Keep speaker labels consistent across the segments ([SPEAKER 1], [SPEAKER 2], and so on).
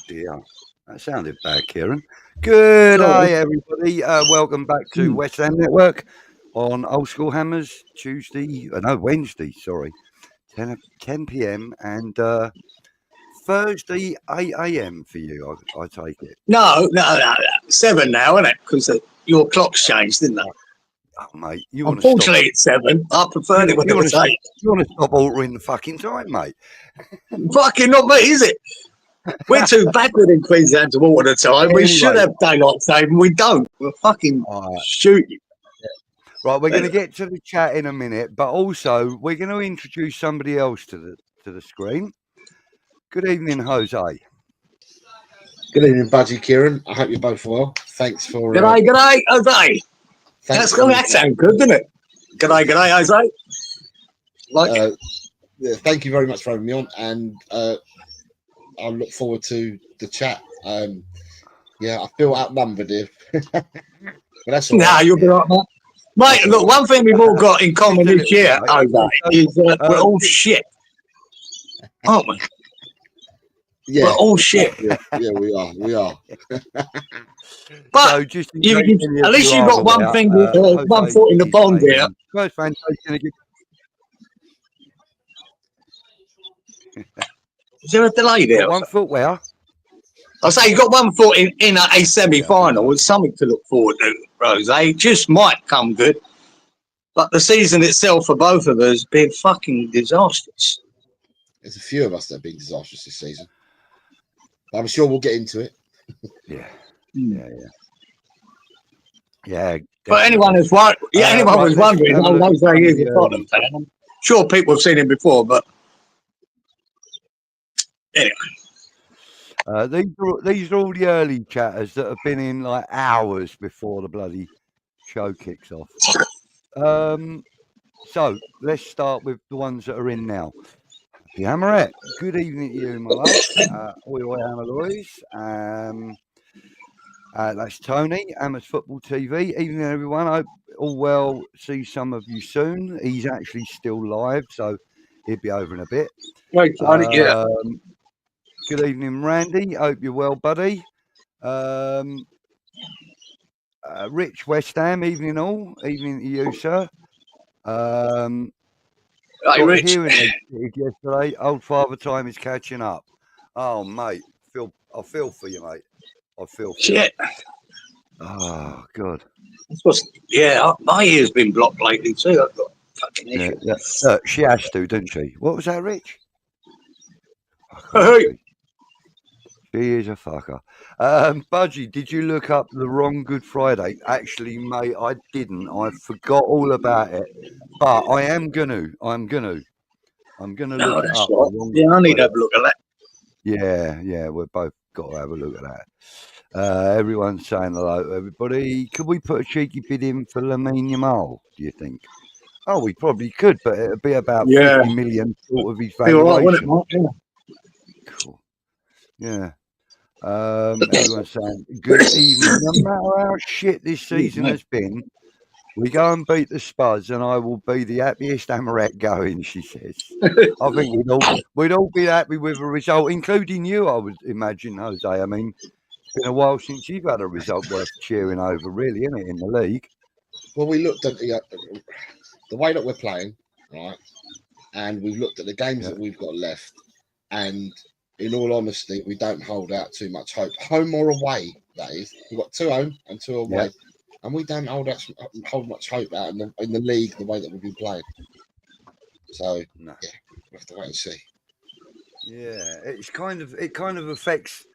[SPEAKER 1] dear. That sounded bad, Kieran. Good
[SPEAKER 2] Sorry.
[SPEAKER 1] day, everybody. Welcome back to West Ham Network on Old School Hammers, Wednesday, sorry. 10 p.m. and Thursday, 8 a.m. for you, I take it.
[SPEAKER 2] No. 7 now, isn't it? Because your clock's changed, didn't it?
[SPEAKER 1] Oh, mate, you want to
[SPEAKER 2] Unfortunately, it's 7. I preferred it when it was 8.
[SPEAKER 1] You want to stop altering the fucking time, mate?
[SPEAKER 2] Fucking not me, is it? We're too backward in Queensland to alter the time. We should have daylight saving. We don't. We're fucking shooting.
[SPEAKER 1] Right, we're going to get to the chat in a minute, but also we're going to introduce somebody else to the screen. Good evening, Jose.
[SPEAKER 3] Good evening, Budgie Ciieran. I hope you're both well. Thanks for...
[SPEAKER 2] G'day, Jose. That sounds good, doesn't it? G'day, Jose.
[SPEAKER 3] Thank you very much for having me on, and I look forward to the chat. I feel outnumbered here. But that's all right.
[SPEAKER 2] You'll be right, mate. Mate, look, one thing we've all got in common this year, Jose, is we're all shit. Aren't we?
[SPEAKER 3] Yeah.
[SPEAKER 2] We're all shit.
[SPEAKER 3] Yeah, we are.
[SPEAKER 2] But so just at least you've got one thing, one foot in the pond here.
[SPEAKER 1] First man, going to give...
[SPEAKER 2] Is there a delay there?
[SPEAKER 1] One foot where?
[SPEAKER 2] I say you got one foot in a semi-final. It's something to look forward to, Rose. It just might come good. But the season itself for both of us has been fucking disastrous.
[SPEAKER 3] There's a few of us that have been disastrous this season. I'm sure we'll get into it.
[SPEAKER 1] Yeah.
[SPEAKER 2] But anyone who's wondering, Jose is a Tottenham fan. I'm sure people have seen him before, but anyway.
[SPEAKER 1] These are all the early chatters that have been in like hours before the bloody show kicks off. So let's start with the ones that are in now. The Hammerette, good evening to you, my love. Oi, Hammerloys. That's Tony, Hammers Football TV. Evening, everyone. I hope all well. See some of you soon. He's actually still live, so he'll be over in a bit.
[SPEAKER 2] Right, Tony,
[SPEAKER 1] Good evening, Randy. Hope you're well, buddy. Rich West Ham, evening all. Evening to you, sir.
[SPEAKER 2] Hey, Rich.
[SPEAKER 1] Yesterday, old father time is catching up. Oh, mate, I feel for you, mate. I feel for
[SPEAKER 2] you.
[SPEAKER 1] Oh, God.
[SPEAKER 2] My ear's been blocked lately too. I've got fucking issues.
[SPEAKER 1] Yeah. She has to, didn't she? What was that, Rich? She is a fucker. Budgie, did you look up the wrong Good Friday? Actually, mate, I didn't. I forgot all about it. But I am gonna. I'm gonna look it up.
[SPEAKER 2] Yeah, I need to have a look at that.
[SPEAKER 1] Yeah, we've both got to have a look at that. Everyone's saying hello to everybody. Could we put a cheeky bid in for Lamine Yamal, do you think? Oh, we probably could, but it'd be about 50 million short of his valuation.
[SPEAKER 2] All right,
[SPEAKER 1] cool. Yeah. Everyone's saying good evening. No matter how shit this season has been, we go and beat the Spurs, and I will be the happiest Hammerette going. She says. I think we'd all be happy with a result, including you. I would imagine, Jose. I mean, it's been a while since you've had a result worth cheering over, really, isn't it, in the league?
[SPEAKER 3] Well, we looked at the way that we're playing, right, and we've looked at the games that we've got left, and. In all honesty, we don't hold out too much hope. Home or away, that is. We've got 2 home and 2 away. And we don't hold much hope out in the league the way that we've been playing. So, we have to wait and see.
[SPEAKER 1] Yeah, it kind of affects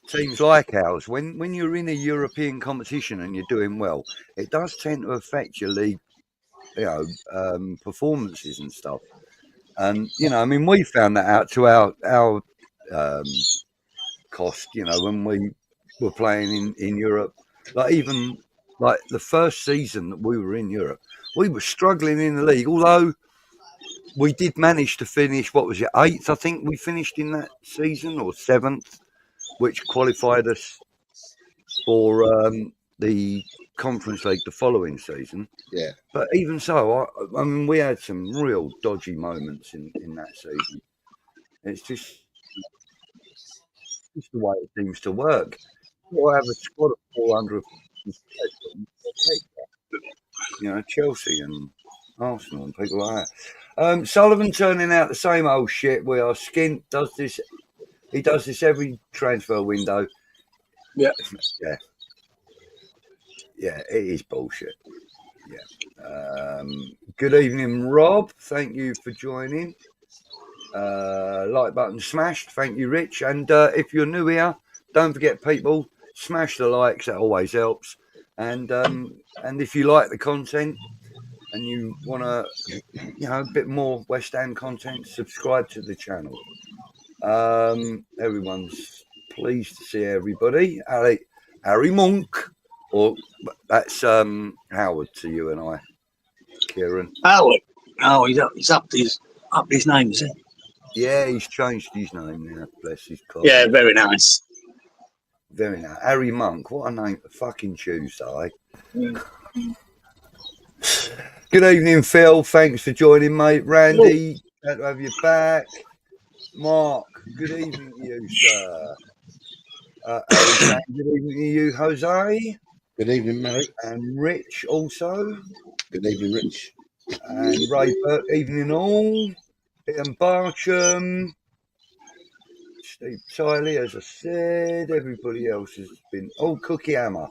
[SPEAKER 1] teams like ours. When you're in a European competition and you're doing well, it does tend to affect your league, performances and stuff. And, I mean, we found that out to our cost, when we were playing in Europe, even the first season that we were in Europe, we were struggling in the league, although we did manage to finish, 8th, I think we finished in that season, or 7th, which qualified us for the Conference League the following season.
[SPEAKER 3] Yeah.
[SPEAKER 1] But even so, I mean, we had some real dodgy moments in that season. It's just... just the way it seems to work. You'll have a squad of 400. You know, Chelsea and Arsenal and people like that. Sullivan turning out the same old shit. We are skint. Does this? He does this every transfer window.
[SPEAKER 2] Yeah.
[SPEAKER 1] Yeah, it is bullshit. Yeah. Good evening, Rob. Thank you for joining. Like button smashed. Thank you, Rich. And if you're new here, don't forget, people, smash the likes. That always helps. And if you like the content and you want to, a bit more West Ham content, subscribe to the channel. Everyone's pleased to see everybody. Harry Monk, or that's Howard to you and I, Kieran.
[SPEAKER 2] Howard. Oh, he's upped his name, is it?
[SPEAKER 1] Yeah, he's changed his name now. Bless his cotton.
[SPEAKER 2] Yeah, very nice.
[SPEAKER 1] Very nice. Harry Monk, what a name for fucking Tuesday.
[SPEAKER 2] Mm.
[SPEAKER 1] Good evening, Phil. Thanks for joining, mate. Randy, glad to have you back. Mark, good evening to you, sir. Good evening to you, Jose.
[SPEAKER 3] Good evening, Mary.
[SPEAKER 1] And Rich also.
[SPEAKER 3] Good evening, Rich.
[SPEAKER 1] And Ray Burke, evening all. Ian Barsham. Steve Tiley, as I said. Everybody else has been. Oh, Cookie Hammer.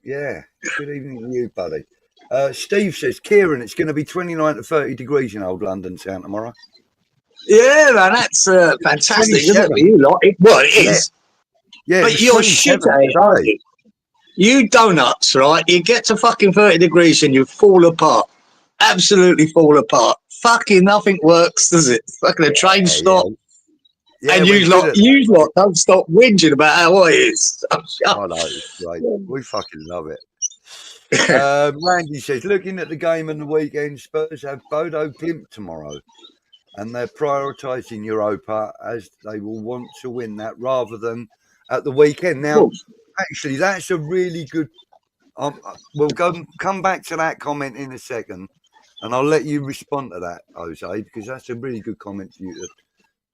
[SPEAKER 1] Yeah. Good evening to you, buddy. Steve says, Kieran, it's going to be 29 to 30 degrees in old London town tomorrow.
[SPEAKER 2] Yeah, man, that's fantastic, isn't it? For you lot, it is.
[SPEAKER 1] Yeah,
[SPEAKER 2] but you're shit at it, aren't you? You donuts, right? You get to fucking 30 degrees and you fall apart. Absolutely fall apart. Fucking nothing works, does it? Fucking a train stop. Yeah, and you lot don't stop whinging about how hot it is.
[SPEAKER 1] I know, it's great. We fucking love it. Randy says, looking at the game on the weekend, Spurs have Bodo Glimt tomorrow, and they're prioritising Europa as they will want to win that rather than at the weekend. Now, actually, that's a really good. We'll come back to that comment in a second, and I'll let you respond to that, Jose, because that's a really good comment for you to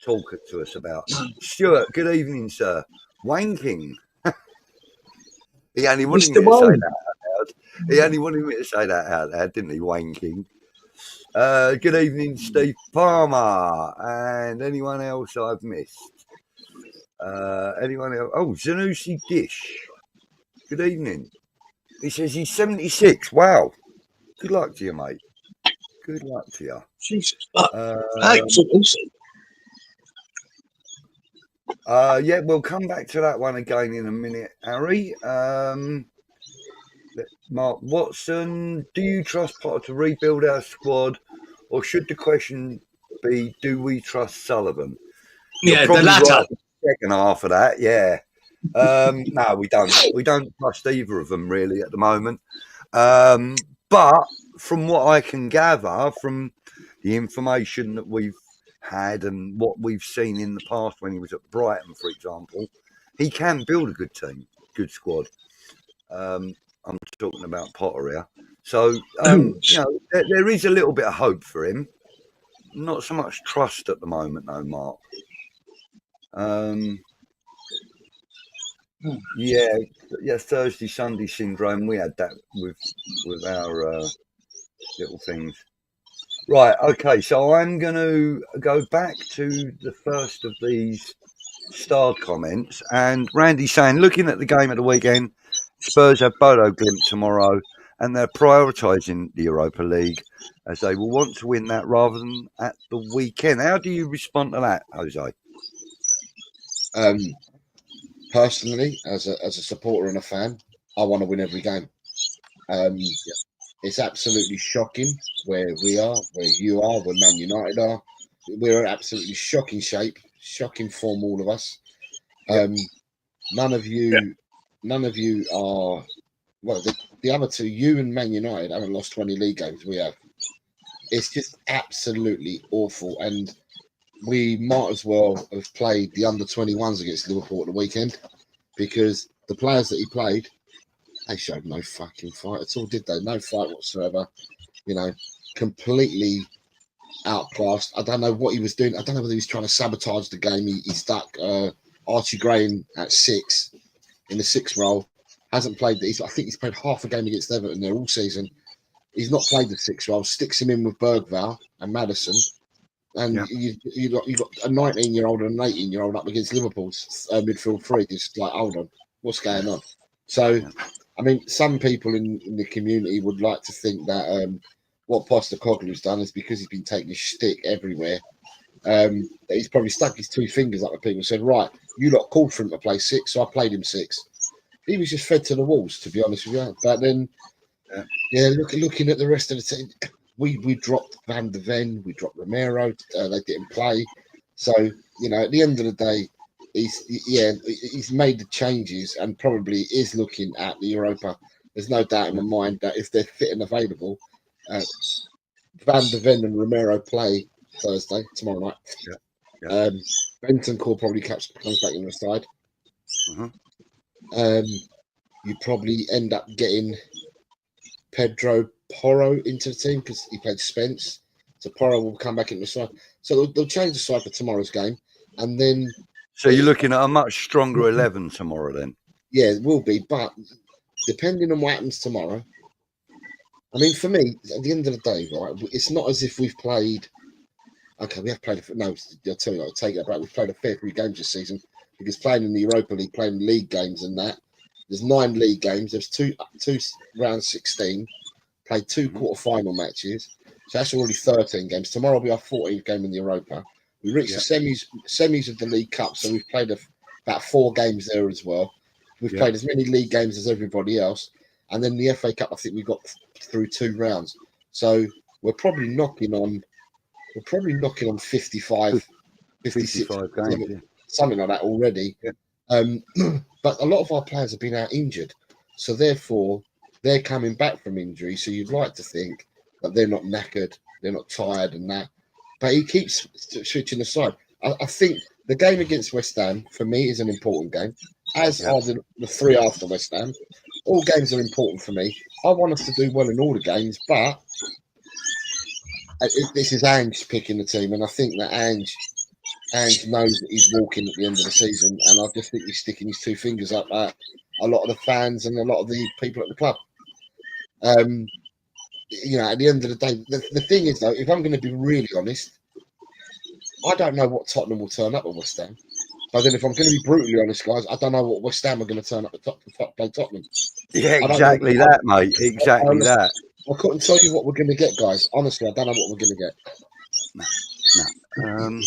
[SPEAKER 1] talk to us about. Stuart, good evening, sir. Wanking. He only wanted me to say that out loud. He only wanted me to say that out loud, didn't he? Wanking. Good evening, Steve Palmer, and anyone else I've missed. Anyone else? Oh, Zanussi Dish. Good evening. He says he's 76. Wow. Good luck to you, mate. Good luck to you.
[SPEAKER 2] Jesus. Awesome.
[SPEAKER 1] Yeah, we'll come back to that one again in a minute, Harry. Mark Watson, do you trust Potter to rebuild our squad, or should the question be, do we trust Sullivan?
[SPEAKER 2] Yeah, the latter.
[SPEAKER 1] Right, the second half of that, yeah. No, we don't. We don't trust either of them really at the moment. But from what I can gather from the information that we've had and what we've seen in the past when he was at Brighton, for example, he can build a good team, good squad. I'm talking about Potter here. So, there is a little bit of hope for him. Not so much trust at the moment, though, Mark. Yeah, Thursday, Sunday syndrome. We had that with our little things. Right, okay, so I'm going to go back to the first of these starred comments. And Randy saying, looking at the game at the weekend, Spurs have Bodo Glimt tomorrow, and they're prioritising the Europa League as they will want to win that rather than at the weekend. How do you respond to that, Jose?
[SPEAKER 3] Personally, as a supporter and a fan, I want to win every game. It's absolutely shocking where we are, where you are, where Man United are. We're in absolutely shocking shape, shocking form, all of us. None of you are. Well, the other two, you and Man United, haven't lost 20 league games. We have. It's just absolutely awful, and we might as well have played the under-21s against Liverpool at the weekend, because the players that he played, they showed no fucking fight at all, did they? No fight whatsoever. You know, completely outclassed. I don't know what he was doing. I don't know whether he was trying to sabotage the game. He stuck Archie Graham at 6 in the 6th role. Hasn't played. I think he's played half a game against Everton there all season. He's not played the 6th role. Sticks him in with Bergvall and Maddison, and you got a 19-year-old and an 18-year-old up against Liverpool's midfield three. Just like, hold on, what's going on? So, I mean, some people in the community would like to think that what Postecoglou's done is because he's been taking his shtick everywhere. That he's probably stuck his 2 fingers up at people and said, right, you lot called for him to play 6, so I played him 6. He was just fed to the walls, to be honest with you. But then, looking at the rest of the team, we dropped Van de Ven, we dropped Romero, they didn't play. So, you know, at the end of the day, he's made the changes and probably is looking at the Europa. There's no doubt in my mind that if they're fit and available, Van de Ven and Romero play Thursday, tomorrow night. Bentancur probably comes back in the side. You probably end up getting Pedro Porro into the team because he played Spence. So Porro will come back into the side. So they'll change the side for tomorrow's game. And then...
[SPEAKER 1] So you're looking at a much stronger 11 tomorrow then? Yeah,
[SPEAKER 3] it will be. But depending on what happens tomorrow, I mean, for me, at the end of the day, right, it's not as if we've played... Okay, we have played... No, I'll tell you, I'll take that back. We've played a fair few games this season because playing in the Europa League, playing league games and that, there's 9 league games. There's two round 16. Played 2 quarter-final matches. So that's already 13 games. Tomorrow will be our 14th game in the Europa. We reached the semis of the League Cup, so we've played about 4 games there as well. We've played as many league games as everybody else. And then the FA Cup, I think we got through 2 rounds. So we're probably knocking on 55, 56
[SPEAKER 1] games,
[SPEAKER 3] something like that already. But a lot of our players have been out injured. So therefore, they're coming back from injury. So you'd like to think that they're not knackered, they're not tired and that. But he keeps switching aside. I think the game against West Ham, for me, is an important game, as are the 3 after West Ham. All games are important for me. I want us to do well in all the games, but this is Ange picking the team, and I think that Ange knows that he's walking at the end of the season, and I just think he's sticking his 2 fingers up at a lot of the fans and a lot of the people at the club. You know, at the end of the day, the thing is, though, if I'm going to be really honest, I don't know what Tottenham will turn up at West Ham. But then if I'm going to be brutally honest, guys, I don't know what West Ham are going to turn up to play Tottenham.
[SPEAKER 1] Yeah, exactly that, mate. Exactly that.
[SPEAKER 3] I couldn't tell you what we're going to get, guys. Honestly, I don't know what we're going to get.
[SPEAKER 1] No.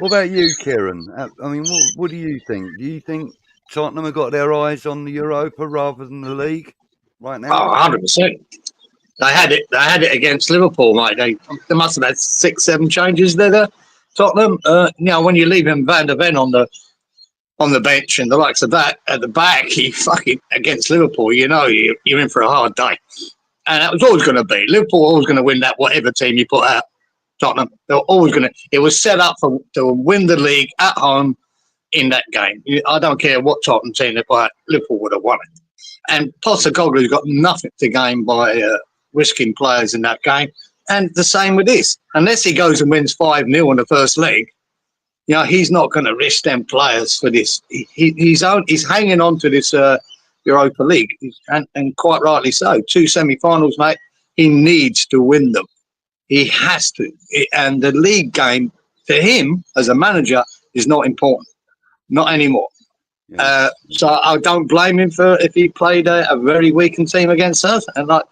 [SPEAKER 1] What about you, Kieran? I mean, what do you think? Do you think Tottenham have got their eyes on the Europa rather than the league right now?
[SPEAKER 2] Oh, 100%. They had it against Liverpool, mate. They must have had 6, 7 changes there. Tottenham, you know, when you leave him Van de Ven on the bench and the likes of that at the back, he fucking against Liverpool, you know, you're in for a hard day. And that was always going to be. Liverpool always going to win that, whatever team you put out. Tottenham, they were always going to. It was set up to win the league at home in that game. I don't care what Tottenham team they put out, Liverpool would have won it. And Postecoglou's got nothing to gain by risking players in that game. And the same with this. Unless he goes and wins 5-0 in the first leg, you know, he's not going to risk them players for this. He's hanging on to this Europa League, and quite rightly so. 2 semi-finals, mate. He needs to win them. He has to. And the league game, for him, as a manager, is not important. Not anymore. Yeah. So I don't blame him for if he played a very weakened team against us. And like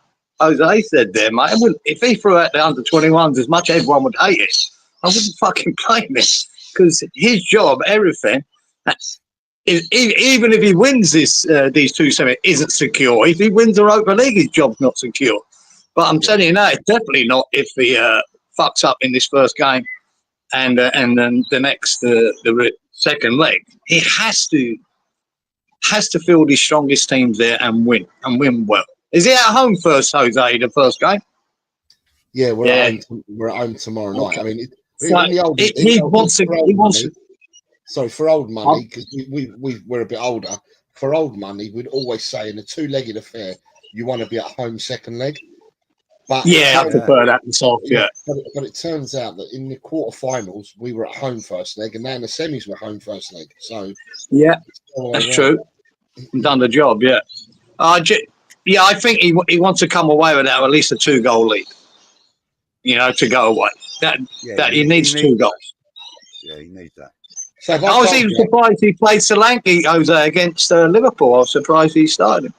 [SPEAKER 2] Jose said there, mate, if he threw out the under-21s as much as everyone would hate it, I wouldn't fucking blame him. Because his job, everything, even if he wins these 2 semi, isn't secure. If he wins the Europa League, his job's not secure. But I'm telling you now, it's definitely not if he fucks up in this first game and then the next the second leg. He has to field his strongest teams there and win well. Is he at home first, Jose? The first game?
[SPEAKER 3] Yeah, we're at home tomorrow night. I mean, for old money, because we're a bit older. For old money, we'd always say in a 2-legged affair, you want to be at home second leg. But
[SPEAKER 2] Yeah, I prefer that myself. Yeah,
[SPEAKER 3] but it turns out that in the quarterfinals we were at home first leg, and now in the semis we're home first leg. So
[SPEAKER 2] yeah,
[SPEAKER 3] it's all the way
[SPEAKER 2] that's
[SPEAKER 3] around.
[SPEAKER 2] true. Done the job. Yeah. Yeah, I think he wants to come away with that, at least a 2-goal lead. You know, to go away. That he needs 2 goals.
[SPEAKER 1] Yeah, he needs that.
[SPEAKER 3] So if
[SPEAKER 2] I was even surprised he played Solanke, Jose, against Liverpool. I was surprised he started him.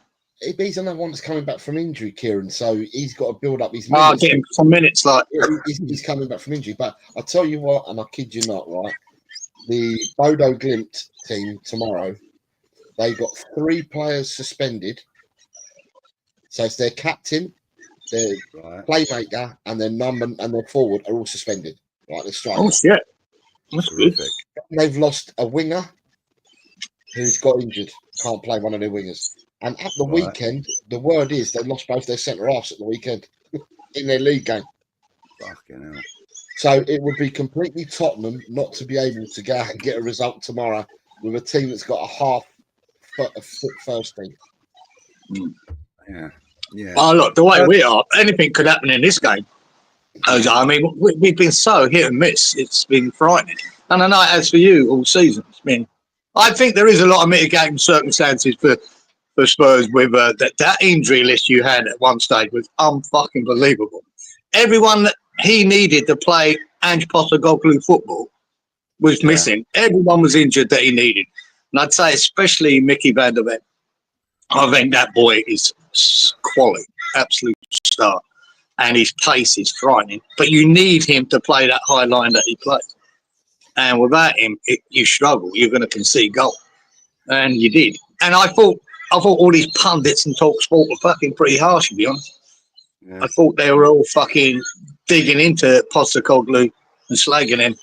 [SPEAKER 3] he's another one that's coming back from injury, Kieran, so he's got to build up his
[SPEAKER 2] I'll
[SPEAKER 3] minutes.
[SPEAKER 2] get him some minutes, like.
[SPEAKER 3] He's coming back from injury. But I tell you what, and I kid you not, right? The Bodo Glimt team tomorrow, they got 3 players suspended. So it's their captain, their playmaker, and their number and their forward are all suspended. Right, the striker.
[SPEAKER 2] Oh shit, that's
[SPEAKER 1] Terrific.
[SPEAKER 2] good.
[SPEAKER 3] They've lost a winger who's got injured, can't play one of their wingers. And at the weekend, the word is they lost both their centre halves at the weekend in their league game.
[SPEAKER 1] Fucking hell.
[SPEAKER 3] So it would be completely Tottenham not to be able to go out and get a result tomorrow with a team that's got a fit first team.
[SPEAKER 1] Yeah. Yeah.
[SPEAKER 2] Oh, look, the way we are, anything could happen in this game. I mean, we've been so hit and miss. It's been frightening. And I know it has for you all season. I think there is a lot of mitigating circumstances for Spurs with that injury list you had at one stage was unfucking believable. Everyone that he needed to play Ange Postecoglou football was missing. Everyone was injured that he needed. And I'd say especially Mickey van der Ven. I think that boy is quality, absolute star. And his pace is frightening. But you need him to play that high line that he plays. And without him, you struggle. You're going to concede goal. And you did. And I thought all these pundits and talk sport were fucking pretty harsh, to be honest. Yeah. I thought they were all fucking digging into Postecoglou and slagging him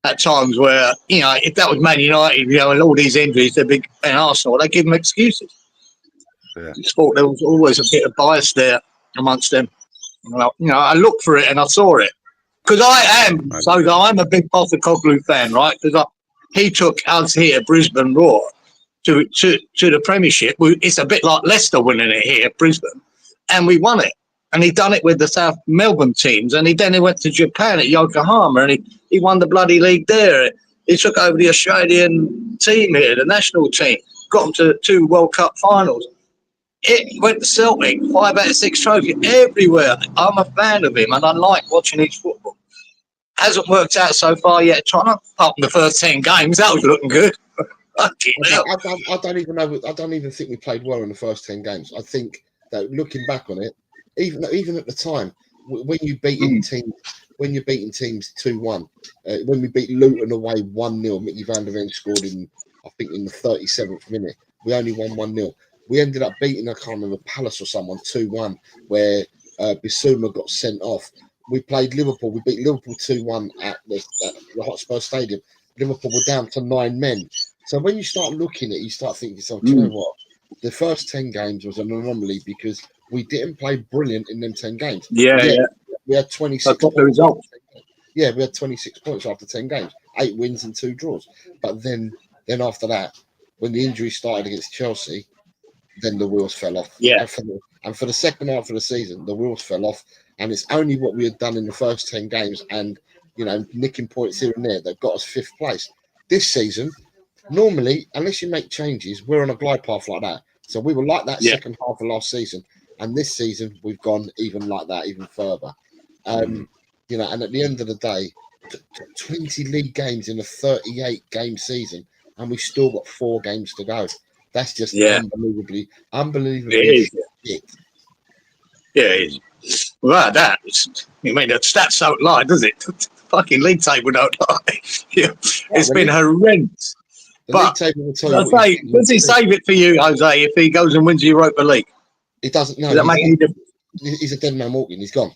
[SPEAKER 2] at times where, you know, if that was Man United, you know, and all these injuries, they're big, and Arsenal, they give them excuses. Yeah. I just thought there was always a bit of bias there amongst them. You know, I looked for it and I saw it. Because I'm a big Postecoglou fan, right? Because he took us here, Brisbane Raw, to the Premiership. It's a bit like Leicester winning it here, Brisbane, and we won it. And he done it with the South Melbourne teams, and then he went to Japan at Yokohama, and he won the bloody league there. He took over the Australian team here, the national team, got them to 2 World Cup finals. It went to Celtic, 5 out of 6 trophies everywhere. I'm a fan of him, and I like watching his football. Hasn't worked out so far yet, Toronto. Apart from the first 10 games, that was looking good.
[SPEAKER 3] I don't even know. I don't even think we played well in the first 10 games. I think that looking back on it, even at the time, when you beating teams, when you're beating teams 2-1, when we beat Luton away 1-0, Mickey van der Ven scored in the 37th minute. We only won 1-0. We ended up beating, I can't remember, Palace or someone 2-1, where Bissouma got sent off. We played Liverpool. We beat Liverpool 2-1 at the Hotspur Stadium. Liverpool were down to 9 men. So when you start looking at it, you start thinking to yourself, do you know what? The first 10 games was an anomaly because we didn't play brilliant in them 10 games. Yeah. We had 26 points. Yeah, we had 26 points after 10 games. 8 wins and 2 draws. But then after that, when the injury started against Chelsea, then the wheels fell off.
[SPEAKER 2] Yeah.
[SPEAKER 3] And for the second half of the season, the wheels fell off. And it's only what we had done in the first 10 games and, you know, nicking points here and there that got us 5th place. This season, normally, unless you make changes, we're on a glide path like that. So we were like that second half of last season. And this season, we've gone even like that, even further. You know, and at the end of the day, 20 league games in a 38-game season, and we've still got 4 games to go. That's just unbelievably shit.
[SPEAKER 2] Yeah, it is. Without that, the stats don't lie, does it? The fucking league table don't lie. It's been horrendous.
[SPEAKER 3] The league table will tell you.
[SPEAKER 2] Does he save it for you, Jose, if he goes and wins the Europa League?
[SPEAKER 3] He doesn't know.
[SPEAKER 2] Does that make any difference?
[SPEAKER 3] He's a dead man walking. He's gone.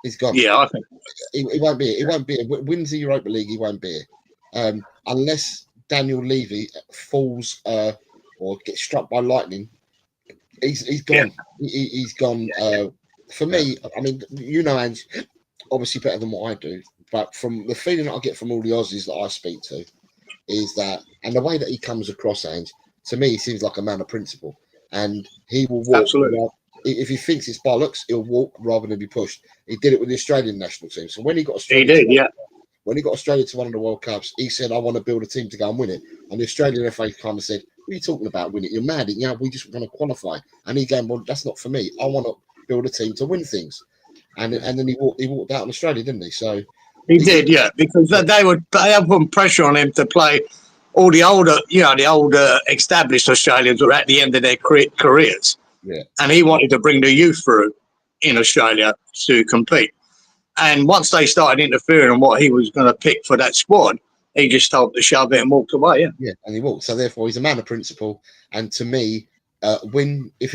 [SPEAKER 3] He's gone.
[SPEAKER 2] Yeah, I think
[SPEAKER 3] he won't be here. He won't be here. Wins the Europa League, he won't be here. Unless Daniel Levy falls or gets struck by lightning, he's gone. Yeah. He's gone. For me, I mean, you know, Ange, obviously better than what I do, but from the feeling that I get from all the Aussies that I speak to, is that, and the way that he comes across, Ange, to me, he seems like a man of principle, and he will walk. If he thinks it's bollocks, he'll walk rather than be pushed. He did it with the Australian national team. So when he got Australia, when he got Australia to one of the World Cups, he said, "I want to build a team to go and win it." And the Australian FA kind of said, "What are you talking about winning? You're mad. Yeah, we just want to qualify." And he going, "Well, that's not for me. I want to build a team to win things." And then he walked out in Australia, didn't he? So
[SPEAKER 2] he did, because they had putting pressure on him to play. All the older established Australians were at the end of their careers.
[SPEAKER 3] Yeah.
[SPEAKER 2] And he wanted to bring the youth through in Australia to compete. And once they started interfering on what he was going to pick for that squad, he just told to shove it and walked away.
[SPEAKER 3] Yeah, and he walked. So therefore, he's a man of principle. And to me, if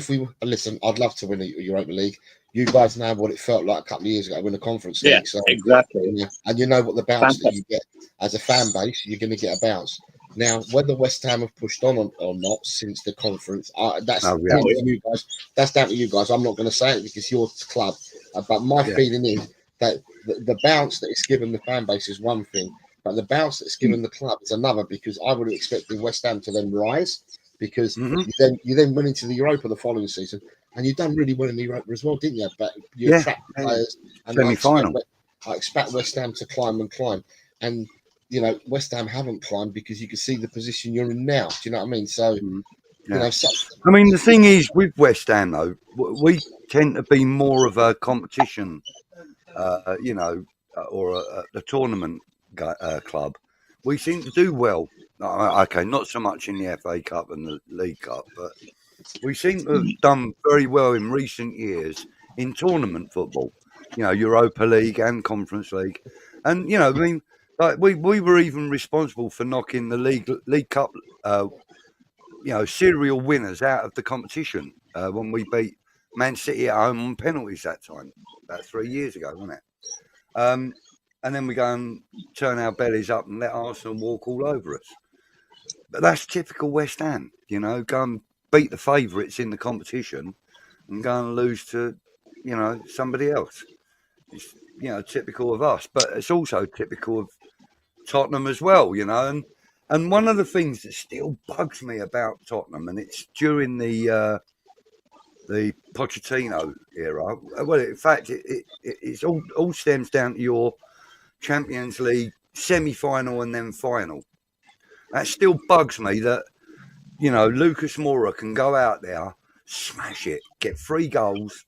[SPEAKER 3] we listen, I'd love to win a Europa League. You guys know what it felt like a couple of years ago win a Conference League.
[SPEAKER 2] Yeah,
[SPEAKER 3] so,
[SPEAKER 2] exactly.
[SPEAKER 3] And you know what the bounce that you get as a fan base, you're going to get a bounce. Now, whether West Ham have pushed on or not since the conference, that's down to you guys. That's down to you guys. I'm not going to say it because you're the club. But my feeling is that the bounce that it's given the fan base is one thing, but the bounce that's given the club is another, because I would have expected West Ham to then rise, because you then went into the Europa the following season, and you done really well in the Europa as well, didn't you? But you attract players, and I expect West Ham to climb and climb. And you know, West Ham haven't climbed because you can see the position you're in now. Do you know what I mean? So, you know,
[SPEAKER 1] I mean, the thing is with West Ham, though, we tend to be more of a competition, you know, or a tournament club. We seem to do well. Okay, not so much in the FA Cup and the League Cup, but we seem to have done very well in recent years in tournament football. You know, Europa League and Conference League, and you know, I mean. Like we were even responsible for knocking the League Cup, you know, serial winners out of the competition when we beat Man City at home on penalties that time, about 3 years ago, wasn't it? And then we go and turn our bellies up and let Arsenal walk all over us. But that's typical West Ham, you know, go and beat the favourites in the competition and go and lose to, you know, somebody else. It's, you know, typical of us, but it's also typical of Tottenham as well, you know, and one of the things that still bugs me about Tottenham, and it's during the Pochettino era. Well, in fact, it's all stems down to your Champions League semi-final and then final. That still bugs me that, you know, Lucas Moura can go out there, smash it, get 3 goals,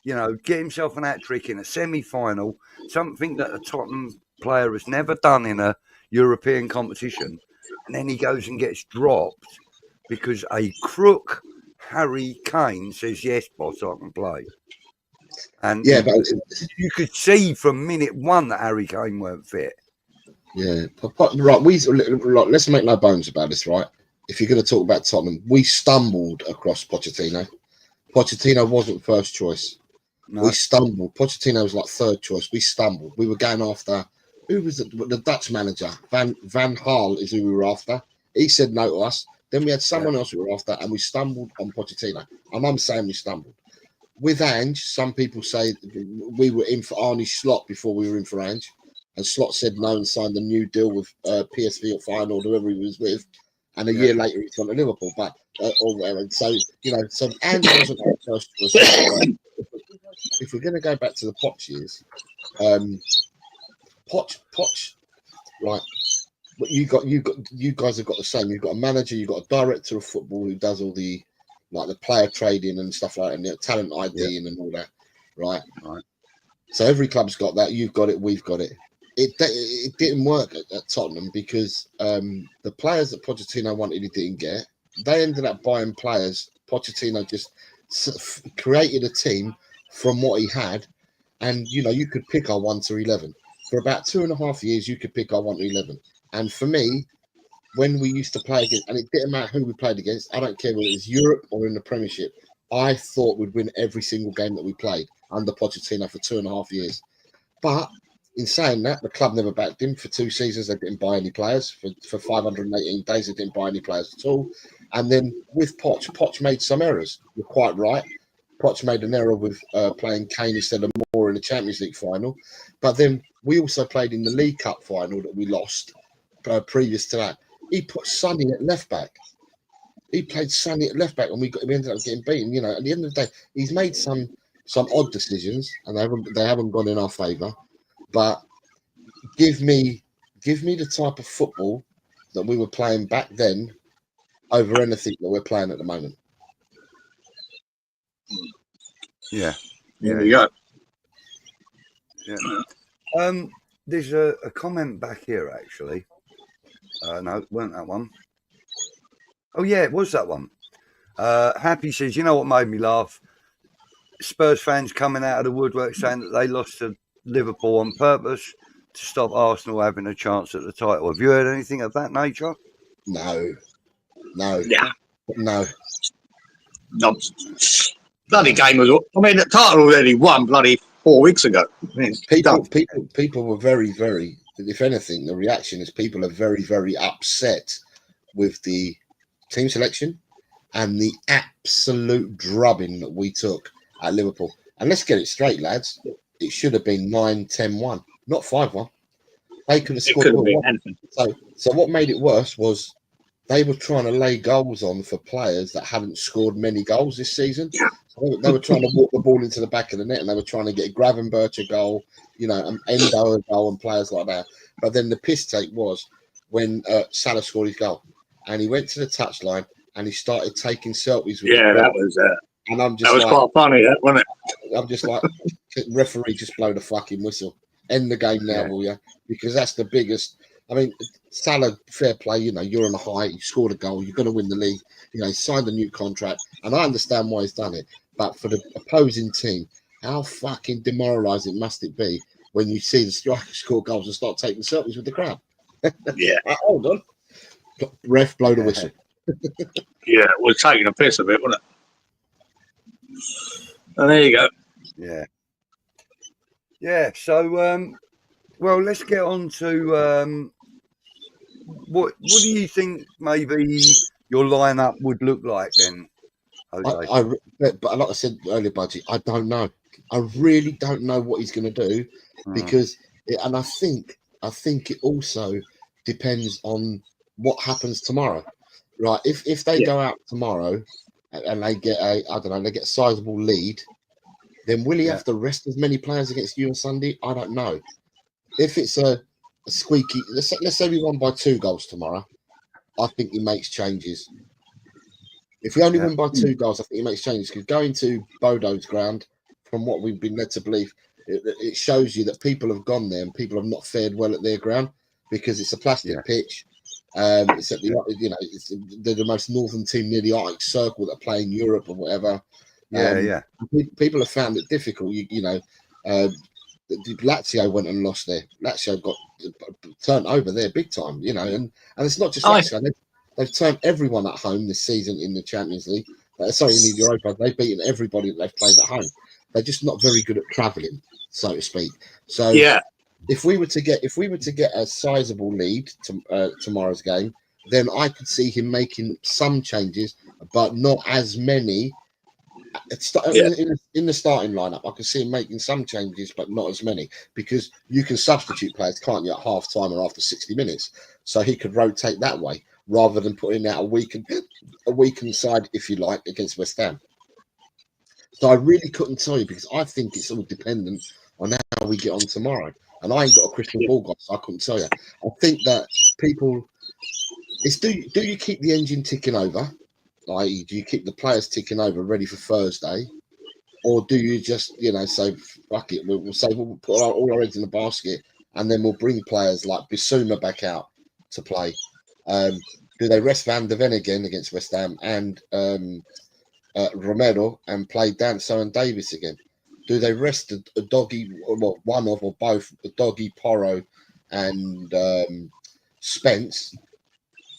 [SPEAKER 1] you know, get himself an hat-trick in a semi-final, something that a Tottenham player has never done in a European competition, and then he goes and gets dropped because a crook Harry Kane says, "Yes, boss, I can play." And
[SPEAKER 3] but
[SPEAKER 1] you could see from minute 1 that Harry Kane weren't fit.
[SPEAKER 3] Yeah, right. Let's make no bones about this, right? If you're going to talk about Tottenham, we stumbled across Pochettino. Pochettino wasn't first choice. No. We stumbled. Pochettino was like 3rd choice. We stumbled. We were going after, who was the Dutch manager? Van Gaal is who we were after. He said no to us. Then we had someone else we were after, and we stumbled on Pochettino. And I'm saying we stumbled. With Ange, some people say we were in for Arne Slot before we were in for Ange. And Slot said no and signed a new deal with PSV or Feyenoord, whoever he was with. And a year later, he's gone to Liverpool. But or whatever. And so, you know, so Ange wasn't our first choice. If we're going to go back to the Poch years, Poch, right? But you guys have got the same. You've got a manager, you've got a director of football who does all the like the player trading and stuff like that, and the talent ID and all that, right? So every club's got that. You've got it. We've got it. It didn't work at Tottenham because the players that Pochettino wanted, he didn't get. They ended up buying players. Pochettino just created a team from what he had, and you know you could pick our 1 to 11 for about 2.5 years. You could pick our 1 to 11, and for me, when we used to play against, and it didn't matter who we played against, I don't care whether it was Europe or in the Premiership, I thought we'd win every single game that we played under Pochettino for 2.5 years. But in saying that, the club never backed him. For 2 seasons, they didn't buy any players. For 518 days, they didn't buy any players at all. And then with Poch made some errors. You're quite right. Poch made an error with playing Kane instead of Moore in the Champions League final. But then we also played in the League Cup final that we lost previous to that. He put Sonny at left back. He played Sonny at left back, and we ended up getting beaten. You know, at the end of the day, he's made some odd decisions, and they haven't gone in our favour. But give me the type of football that we were playing back then over anything that we're playing at the moment.
[SPEAKER 1] Yeah.
[SPEAKER 2] There we go.
[SPEAKER 1] Yeah. There's a comment back here actually. No, it weren't that one. Oh yeah, it was that one. Happy says, you know what made me laugh? Spurs fans coming out of the woodwork saying that they lost to Liverpool on purpose to stop Arsenal having a chance at the title. Have you heard anything of that nature?
[SPEAKER 3] No.
[SPEAKER 2] Yeah.
[SPEAKER 3] No.
[SPEAKER 2] Bloody game was. I mean, the title already won bloody 4 weeks ago.
[SPEAKER 3] People were very, very. If anything, the reaction is people are very, very upset with the team selection and the absolute drubbing that we took at Liverpool. And let's get it straight, lads. It should have been 9-10-1, not 5-1. They could have scored. So what made it worse was they were trying to lay goals on for players that haven't scored many goals this season. So they were trying to walk the ball into the back of the net, and they were trying to get Gravenberch a goal, you know, and Endo a goal, and players like that. But then the piss take was when Salah scored his goal, and he went to the touchline and he started taking selfies with the
[SPEAKER 2] that was.
[SPEAKER 3] And I'm just
[SPEAKER 2] that was quite funny, wasn't it?
[SPEAKER 3] I'm just like, referee, just blow the fucking whistle. End the game now, will you? Because that's the biggest. I mean, Salah, fair play. You know, you're on a high. You scored a goal. You're going to win the league. You know, he signed a new contract, and I understand why he's done it. But for the opposing team, how fucking demoralising must it be when you see the striker score goals and start taking selfies with the crowd?
[SPEAKER 2] Yeah.
[SPEAKER 3] Hold on, ref, blow the whistle.
[SPEAKER 2] Yeah, we're taking a piss of it, wasn't it? And there you go.
[SPEAKER 1] Yeah. So, well, let's get on to what do you think maybe your lineup would look like then, Jose?
[SPEAKER 3] But like I said earlier, Budgie, I don't know. I really don't know what he's going to do because, and I think it also depends on what happens tomorrow, right? If they go out tomorrow and they get they get a sizable lead, then will he have to rest as many players against you on Sunday? I don't know. If it's a squeaky, let's say we won by 2 goals tomorrow, I think he makes changes. If we only win by 2 goals, I think he makes changes because going to Bodo's ground, from what we've been led to believe, it shows you that people have gone there and people have not fared well at their ground because it's a plastic pitch. It's at the, they're the most northern team near the Arctic Circle that play in Europe or whatever. People have found it difficult. Lazio went and lost there. Lazio got turned over there big time, you know, and it's not just Lazio. They've turned everyone at home this season in the Champions League. In the Europa, they've beaten everybody that they've played at home. They're just not very good at travelling, so to speak. So if we were to get a sizable lead to tomorrow's game, then I could see him making some changes, but not as many. In the starting lineup, I could see him making some changes, but not as many, because you can substitute players, can't you, at half time or after 60 minutes? So he could rotate that way rather than putting out a weakened side, if you like, against West Ham. So I really couldn't tell you because I think it's all dependent on how we get on tomorrow. And I ain't got a crystal ball, guys, so I couldn't tell you. I think that people, do you keep the engine ticking over? I.e., do you keep the players ticking over ready for Thursday, or do you just, say, fuck it, we'll put all our eggs in the basket, and then we'll bring players like Bissouma back out to play? Do they rest Van de Ven again against West Ham and Romero and play Danso and Davis again? Do they rest a doggy, well, one of or both, a doggy, Porro and Spence?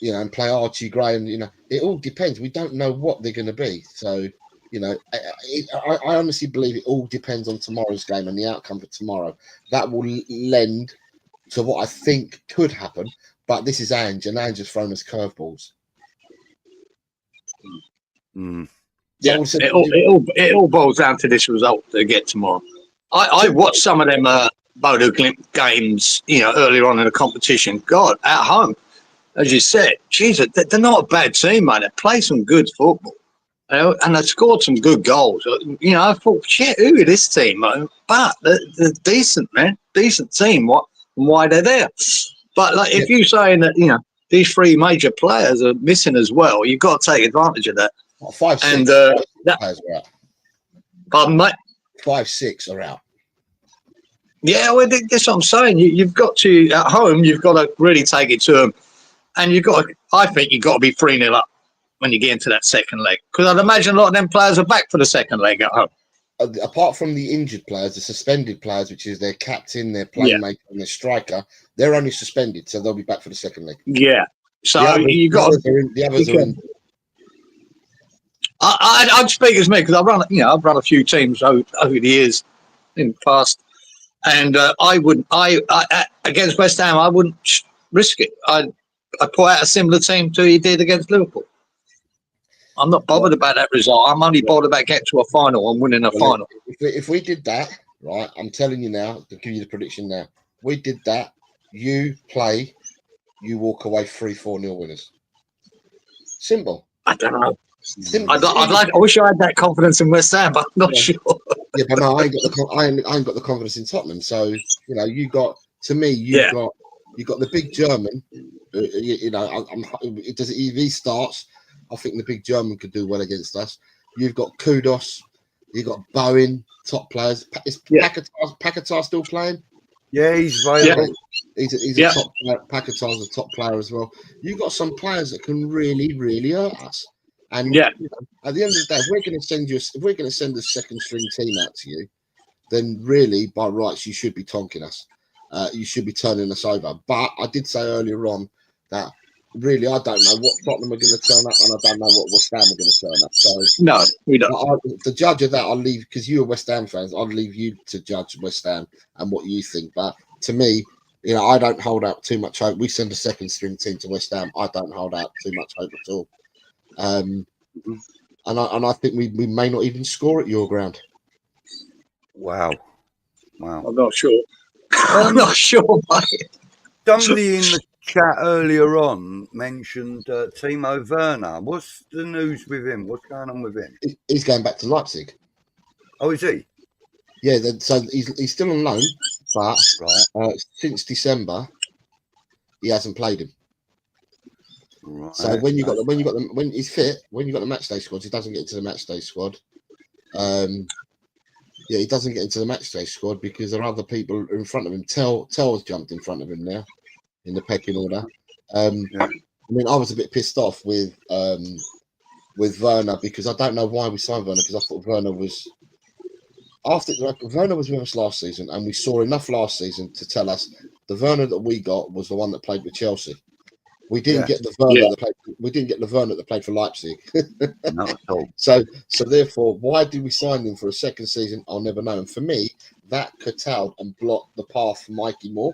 [SPEAKER 3] And play Archie Gray, and it all depends. We don't know what they're going to be. So, I honestly believe it all depends on tomorrow's game and the outcome for tomorrow. That will lend to what I think could happen. But this is Ange, and Ange has thrown us curveballs.
[SPEAKER 2] Yeah, it all boils down to this result they get tomorrow. I watched some of them Bodo Glimt games, earlier on in the competition. God, at home. as you said, Jesus, they're not a bad team, mate. They play some good football. And they scored some good goals. You know, I thought, shit, who is this team? But they're decent, man. Decent team. Why they're there? But like, if you're saying that, you know, these three major players are missing as well, you've got to take advantage of that.
[SPEAKER 3] 5, 6
[SPEAKER 2] and
[SPEAKER 3] players are out.
[SPEAKER 2] Pardon, mate?
[SPEAKER 3] 5, 6 are out.
[SPEAKER 2] Yeah, well, that's what I'm saying. You've got to, at home, you've got to really take it to them. And you've got to, I think you've got to be 3-0 up when you get into that second leg. Because I'd imagine a lot of them players are back for the second leg at home.
[SPEAKER 3] Apart from the injured players, the suspended players, which is their captain, their playmaker, and their striker, they're only suspended, so they'll be back for the second leg.
[SPEAKER 2] Yeah. So you've got
[SPEAKER 3] the others are in.
[SPEAKER 2] I'd speak as me because I've run a few teams over the years in the past, and I against West Ham I wouldn't risk it. I put out a similar team to he did against Liverpool. I'm not bothered about that result. I'm only bothered about getting to a final and winning a final.
[SPEAKER 3] If we did that, right, I'm telling you now, to give you the prediction now, we did that, you play, you walk away 3-4-0 winners. Simple.
[SPEAKER 2] I don't know. I wish I had that confidence in West Ham, but I'm not sure.
[SPEAKER 3] Yeah, but no, I ain't got the confidence in Tottenham. So, you know, you got the big German. You know, if he starts, I think the big German could do well against us. You've got Kudos, you've got Bowen, top players. Is Paquetá still playing?
[SPEAKER 1] Yeah, he's available.
[SPEAKER 3] Yeah. He's a top player. Paquetá's a top player as well. You've got some players that can really, really hurt us. And you know, at the end of the day, if we're going to send a second string team out to you, then really, by rights, you should be tonking us. You should be turning us over. But I did say earlier on that really, I don't know what Tottenham are going to turn up, and I don't know what West Ham are going to turn up. So
[SPEAKER 2] no, we don't.
[SPEAKER 3] The judge of that, I'll leave, because you are West Ham fans. I'll leave you to judge West Ham and what you think. But to me, you know, I don't hold out too much hope. We send a second string team to West Ham. I don't hold out too much hope at all. And I think we may not even score at your ground.
[SPEAKER 1] Wow.
[SPEAKER 2] I'm not sure. I'm not sure, mate.
[SPEAKER 1] Somebody in the chat earlier on mentioned Timo Werner. What's the news with him? What's going on with him?
[SPEAKER 3] He's going back to Leipzig.
[SPEAKER 1] Oh, is he?
[SPEAKER 3] Yeah, so he's still on loan, but since December he hasn't played him. Right. So when he's fit, when you got the match day squads, he doesn't get into the match day squad. He doesn't get into the match day squad because there are other people in front of him. Tell's jumped in front of him now in the pecking order. I mean, I was a bit pissed off with Werner because I don't know why we signed Werner, because I thought Werner was with us last season, and we saw enough last season to tell us the Werner that we got was the one that played with Chelsea. We didn't get the Werner that played. We didn't get the Werner that played for Leipzig.
[SPEAKER 1] Not at all.
[SPEAKER 3] So therefore, why did we sign him for a second season? I'll never know. And for me, that curtailed and blocked the path for Mikey Moore,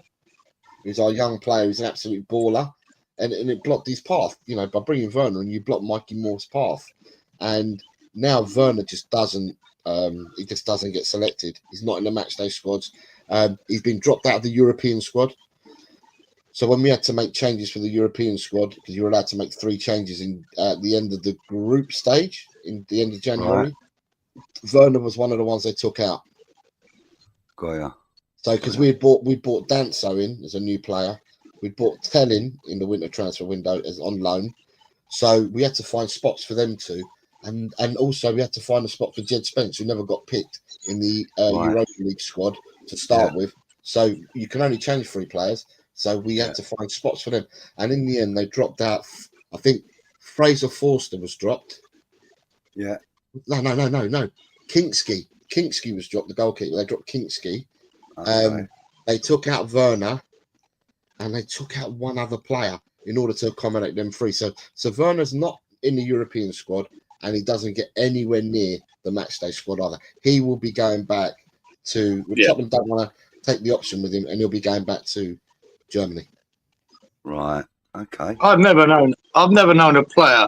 [SPEAKER 3] who's our young player, who's an absolute baller, and it blocked his path. You know, by bringing Werner, and you block Mikey Moore's path, and now Werner just doesn't. He just doesn't get selected. He's not in the matchday squads. He's been dropped out of the European squad. So when we had to make changes for the European squad, because you were allowed to make 3 changes at the end of the group stage, in the end of January, Werner was one of the ones they took out.
[SPEAKER 1] Got ya.
[SPEAKER 3] So because we bought Danso in as a new player, we bought Tell in the winter transfer window as on loan. So we had to find spots for them too, and also we had to find a spot for Jed Spence, who never got picked in the Europa League squad to start with. So you can only change 3 players. So we had to find spots for them. And in the end, they dropped out. I think Fraser Forster was dropped.
[SPEAKER 1] Yeah.
[SPEAKER 3] No. Kinksky was dropped, the goalkeeper. They dropped Kinksky. Okay. They took out Werner, and they took out one other player in order to accommodate them 3. So Werner's not in the European squad, and he doesn't get anywhere near the matchday squad either. He will be going back to... Tottenham don't want to take the option with him, and he'll be going back to Germany.
[SPEAKER 1] Right. Okay.
[SPEAKER 2] I've never known a player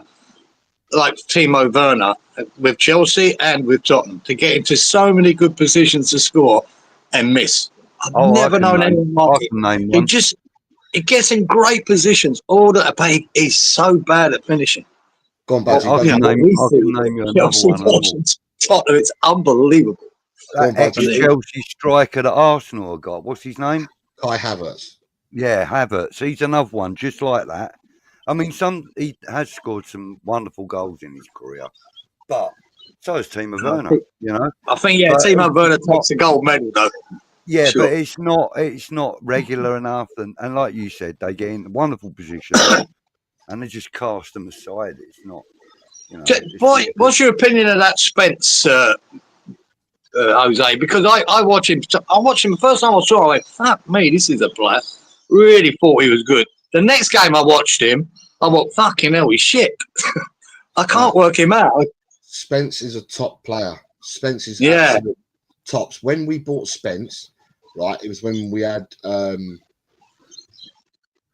[SPEAKER 2] like Timo Werner with Chelsea and with Tottenham to get into so many good positions to score and miss. I've never known anyone like it. he gets in great positions. All that, but he's so bad at finishing.
[SPEAKER 3] Go on,
[SPEAKER 1] Yeah,
[SPEAKER 3] Budgie.
[SPEAKER 1] I
[SPEAKER 3] Go
[SPEAKER 1] can
[SPEAKER 3] on.
[SPEAKER 1] name you another
[SPEAKER 2] Chelsea
[SPEAKER 1] one as well.
[SPEAKER 2] Tottenham, it's unbelievable.
[SPEAKER 3] Go on,
[SPEAKER 1] That
[SPEAKER 3] Budgie.
[SPEAKER 1] ex-Chelsea striker that Arsenal have got. What's his name?
[SPEAKER 3] Kai Havertz.
[SPEAKER 1] Yeah, Havertz. He's another one just like that. I mean, he has scored some wonderful goals in his career, but so has Timo Werner. You know,
[SPEAKER 2] I think
[SPEAKER 1] but
[SPEAKER 2] Timo Werner
[SPEAKER 1] it's not-
[SPEAKER 2] takes the gold medal though.
[SPEAKER 1] Yeah,
[SPEAKER 2] Sure.
[SPEAKER 1] but it's not regular enough, and like you said, they get in wonderful positions, and they just cast them aside. It's not, you know.
[SPEAKER 2] Boy, what's your opinion of that Spence, Jose? Because I watch him. I watched him the first time I saw him. I went, fuck me, this is a player. Really thought he was good. The next game I watched him, I thought, fucking hell, he's shit. I can't work him out.
[SPEAKER 3] Spence is a top player. Spence is
[SPEAKER 2] Yeah.
[SPEAKER 3] absolute tops. When we bought Spence, right, it was when we had
[SPEAKER 2] Was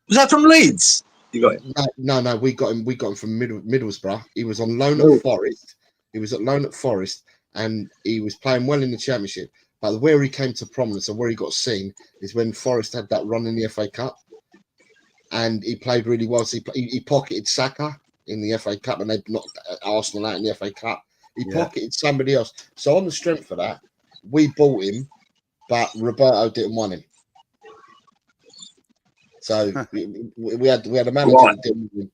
[SPEAKER 2] that from Leeds? You got him?
[SPEAKER 3] no, we got him from Middlesbrough. He was on loan at Forest. He was at loan at Forest, and he was playing well in the Championship. But where he came to prominence and where he got seen is when Forest had that run in the FA Cup, and he played really well. So he pocketed Saka in the FA Cup, and they knocked Arsenal out in the FA Cup. He pocketed somebody else. So on the strength of that, we bought him, but Roberto didn't want him. So we had a manager that didn't want him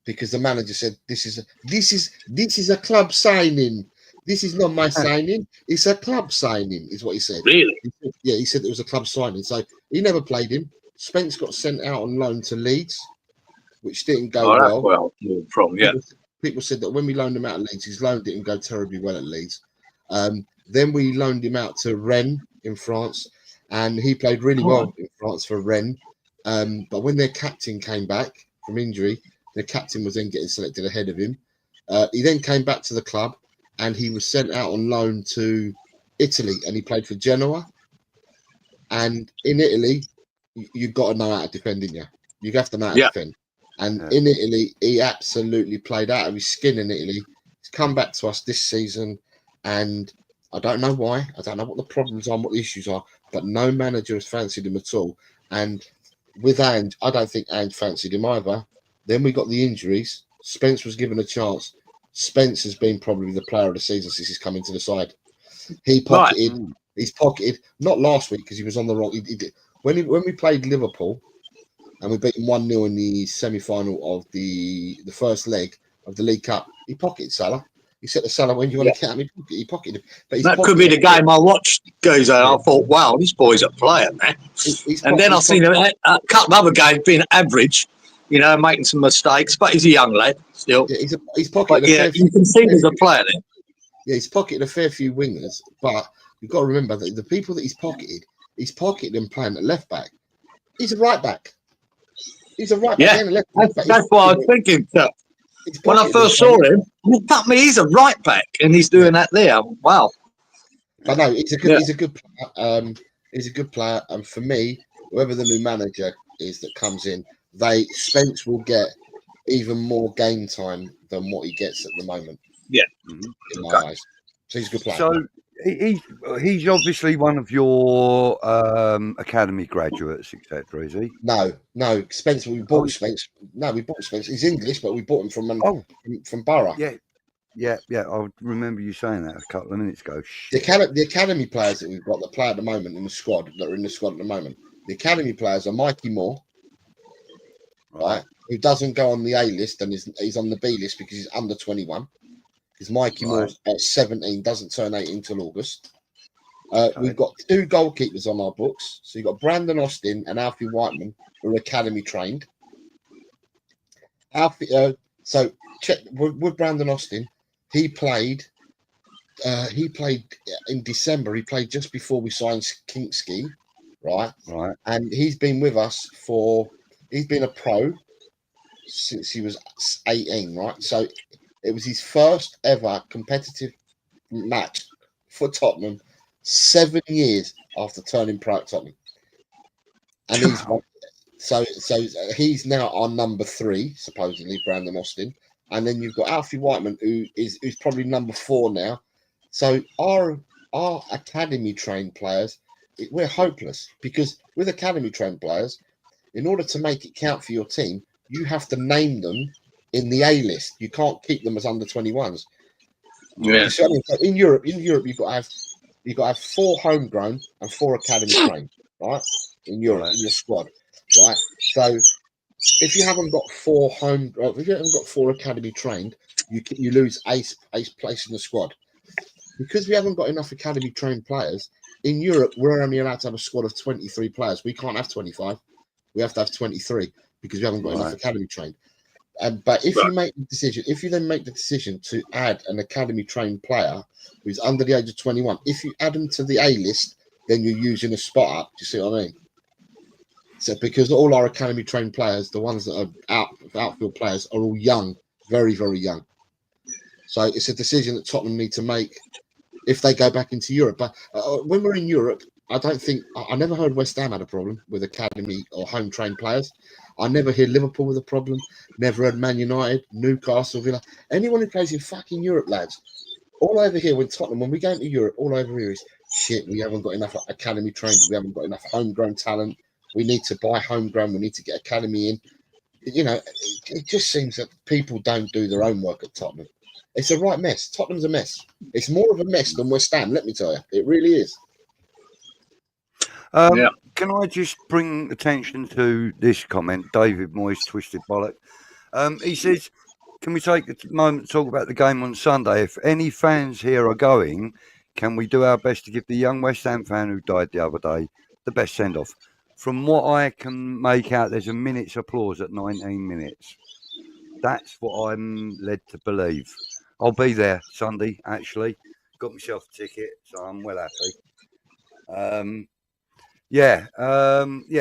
[SPEAKER 3] because the manager said this is a club signing. This is not my signing. It's a club signing, is what he said.
[SPEAKER 2] Really?
[SPEAKER 3] He said it was a club signing. So he never played him. Spence got sent out on loan to Leeds, which didn't go well. People said that when we loaned him out of Leeds, his loan didn't go terribly well at Leeds. Then we loaned him out to Rennes in France, and he played really well in France for Rennes. But when their captain came back from injury, the captain was then getting selected ahead of him. He then came back to the club, and he was sent out on loan to Italy, and he played for Genoa. And in Italy, you've got to know how to defend, didn't you? You have to know how to defend. And in Italy, he absolutely played out of his skin in Italy. He's come back to us this season, and I don't know why. I don't know what the problems are, what the issues are, but no manager has fancied him at all. And with Ange, I don't think Ange fancied him either. Then we got the injuries. Spence was given a chance. Spence has been probably the player of the season since he's come into the side. He's pocketed, not last week because he was on the wrong. He did, when we played Liverpool and we beat him 1-0 in the semi-final of the first leg of the League Cup, he pocketed Salah. He said to Salah, when you want to count me, he pocketed him. But that
[SPEAKER 2] could be the game I watched, guys. I thought, wow, this boy's a player, man. And then I've seen a couple of other games being average, you know, making some mistakes, but he's a young lad still.
[SPEAKER 3] Yeah, he's pocketed a fair few.
[SPEAKER 2] You can see there's a player there.
[SPEAKER 3] Yeah, he's pocketed a fair few wingers, but you've got to remember that the people that he's pocketed them playing at left back. He's a right back. He's a right back and a left back.
[SPEAKER 2] That's what I was thinking. When I first saw him, he's a right back, and he's doing that there. Wow.
[SPEAKER 3] But no, he's a good player. He's a good player, and for me, whoever the new manager is that comes in, Spence will get even more game time than what he gets at the moment.
[SPEAKER 2] Yeah,
[SPEAKER 3] in my eyes. So he's a good player.
[SPEAKER 1] So he's obviously one of your academy graduates, etc. Is he?
[SPEAKER 3] No, Spence. We bought Spence. No, we bought Spence. He's English, but we bought him from Borough.
[SPEAKER 1] Yeah. I remember you saying that a couple of minutes ago.
[SPEAKER 3] The academy players that we've got that play at the moment in the squad, that are in the squad at the moment, the academy players are Mikey Moore, right? Who doesn't go on the A list and he's on the B list because he's under 21. Because Mikey Moore's at 17, doesn't turn 18 until August. We've got 2 goalkeepers on our books. So you've got Brandon Austin and Alfie Whiteman, who are academy trained. So check with Brandon Austin. He played in December. He played just before we signed Kinksky, right? And he's been with us he's been a pro since he was 18, right? So it was his first ever competitive match for Tottenham 7 years after turning pro at Tottenham. And he's now on number 3, supposedly, Brandon Austin. And then you've got Alfie Whiteman, who's probably number 4 now. So our academy trained players, we're hopeless because with academy trained players, in order to make it count for your team, you have to name them in the A list. You can't keep them as under 21s.
[SPEAKER 2] Yeah.
[SPEAKER 3] So in Europe, you've got to have 4 homegrown and 4 academy trained, right? In Europe, in your squad, right? So if you haven't got 4 academy trained, you lose ace place in the squad. Because we haven't got enough academy trained players in Europe, we're only allowed to have a squad of 23 players. We can't have 25. We have to have 23 because we haven't got enough academy trained. But if you make the decision, if you then make the decision to add an academy trained player who's under the age of 21, if you add them to the A list, then you're using a spot up. Do you see what I mean? So because all our academy trained players, the ones that are outfield players, are all young, very, very young. So it's a decision that Tottenham need to make if they go back into Europe. But when we're in Europe, I never heard West Ham had a problem with academy or home trained players. I never hear Liverpool with a problem. Never heard Man United, Newcastle, Villa. Anyone who plays in fucking Europe, lads. All over here with Tottenham, when we go into Europe, all over here is shit. We haven't got enough academy trained. We haven't got enough homegrown talent. We need to buy homegrown. We need to get academy in. You know, it just seems that people don't do their own work at Tottenham. It's a right mess. Tottenham's a mess. It's more of a mess than West Ham, let me tell you. It really is.
[SPEAKER 1] Can I just bring attention to this comment? David Moyes, Twisted Bollock. He says, can we take a moment to talk about the game on Sunday? If any fans here are going, can we do our best to give the young West Ham fan who died the other day the best send-off? From what I can make out, there's a minute's applause at 19 minutes. That's what I'm led to believe. I'll be there Sunday, actually. Got myself a ticket, so I'm well happy.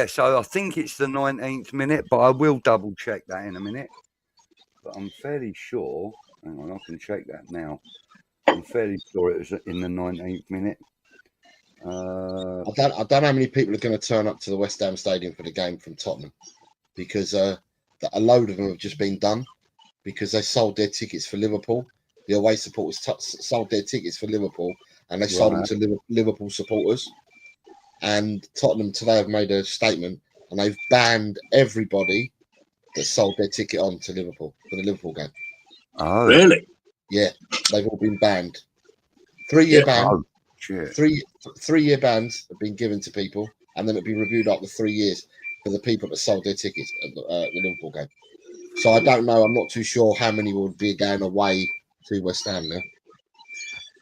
[SPEAKER 1] So I think it's the 19th minute, but I will double check that in a minute. But I'm fairly sure, hang on, I can check that now. I'm fairly sure it was in the 19th minute.
[SPEAKER 3] I don't know how many people are going to turn up to the West Ham Stadium for the game from Tottenham, because a load of them have just been done because they sold their tickets for Liverpool. The away supporters sold their tickets for Liverpool, and they sold them to Liverpool supporters. And Tottenham today have made a statement, and they've banned everybody that sold their ticket on to Liverpool for the Liverpool game.
[SPEAKER 2] Oh, really?
[SPEAKER 3] Yeah, they've all been banned. 3-year ban.
[SPEAKER 1] Oh, shit.
[SPEAKER 3] 3-year bans have been given to people, and then it'll be reviewed after 3 years for the people that sold their tickets at the Liverpool game. So I don't know. I'm not too sure how many will be going away to West Ham now.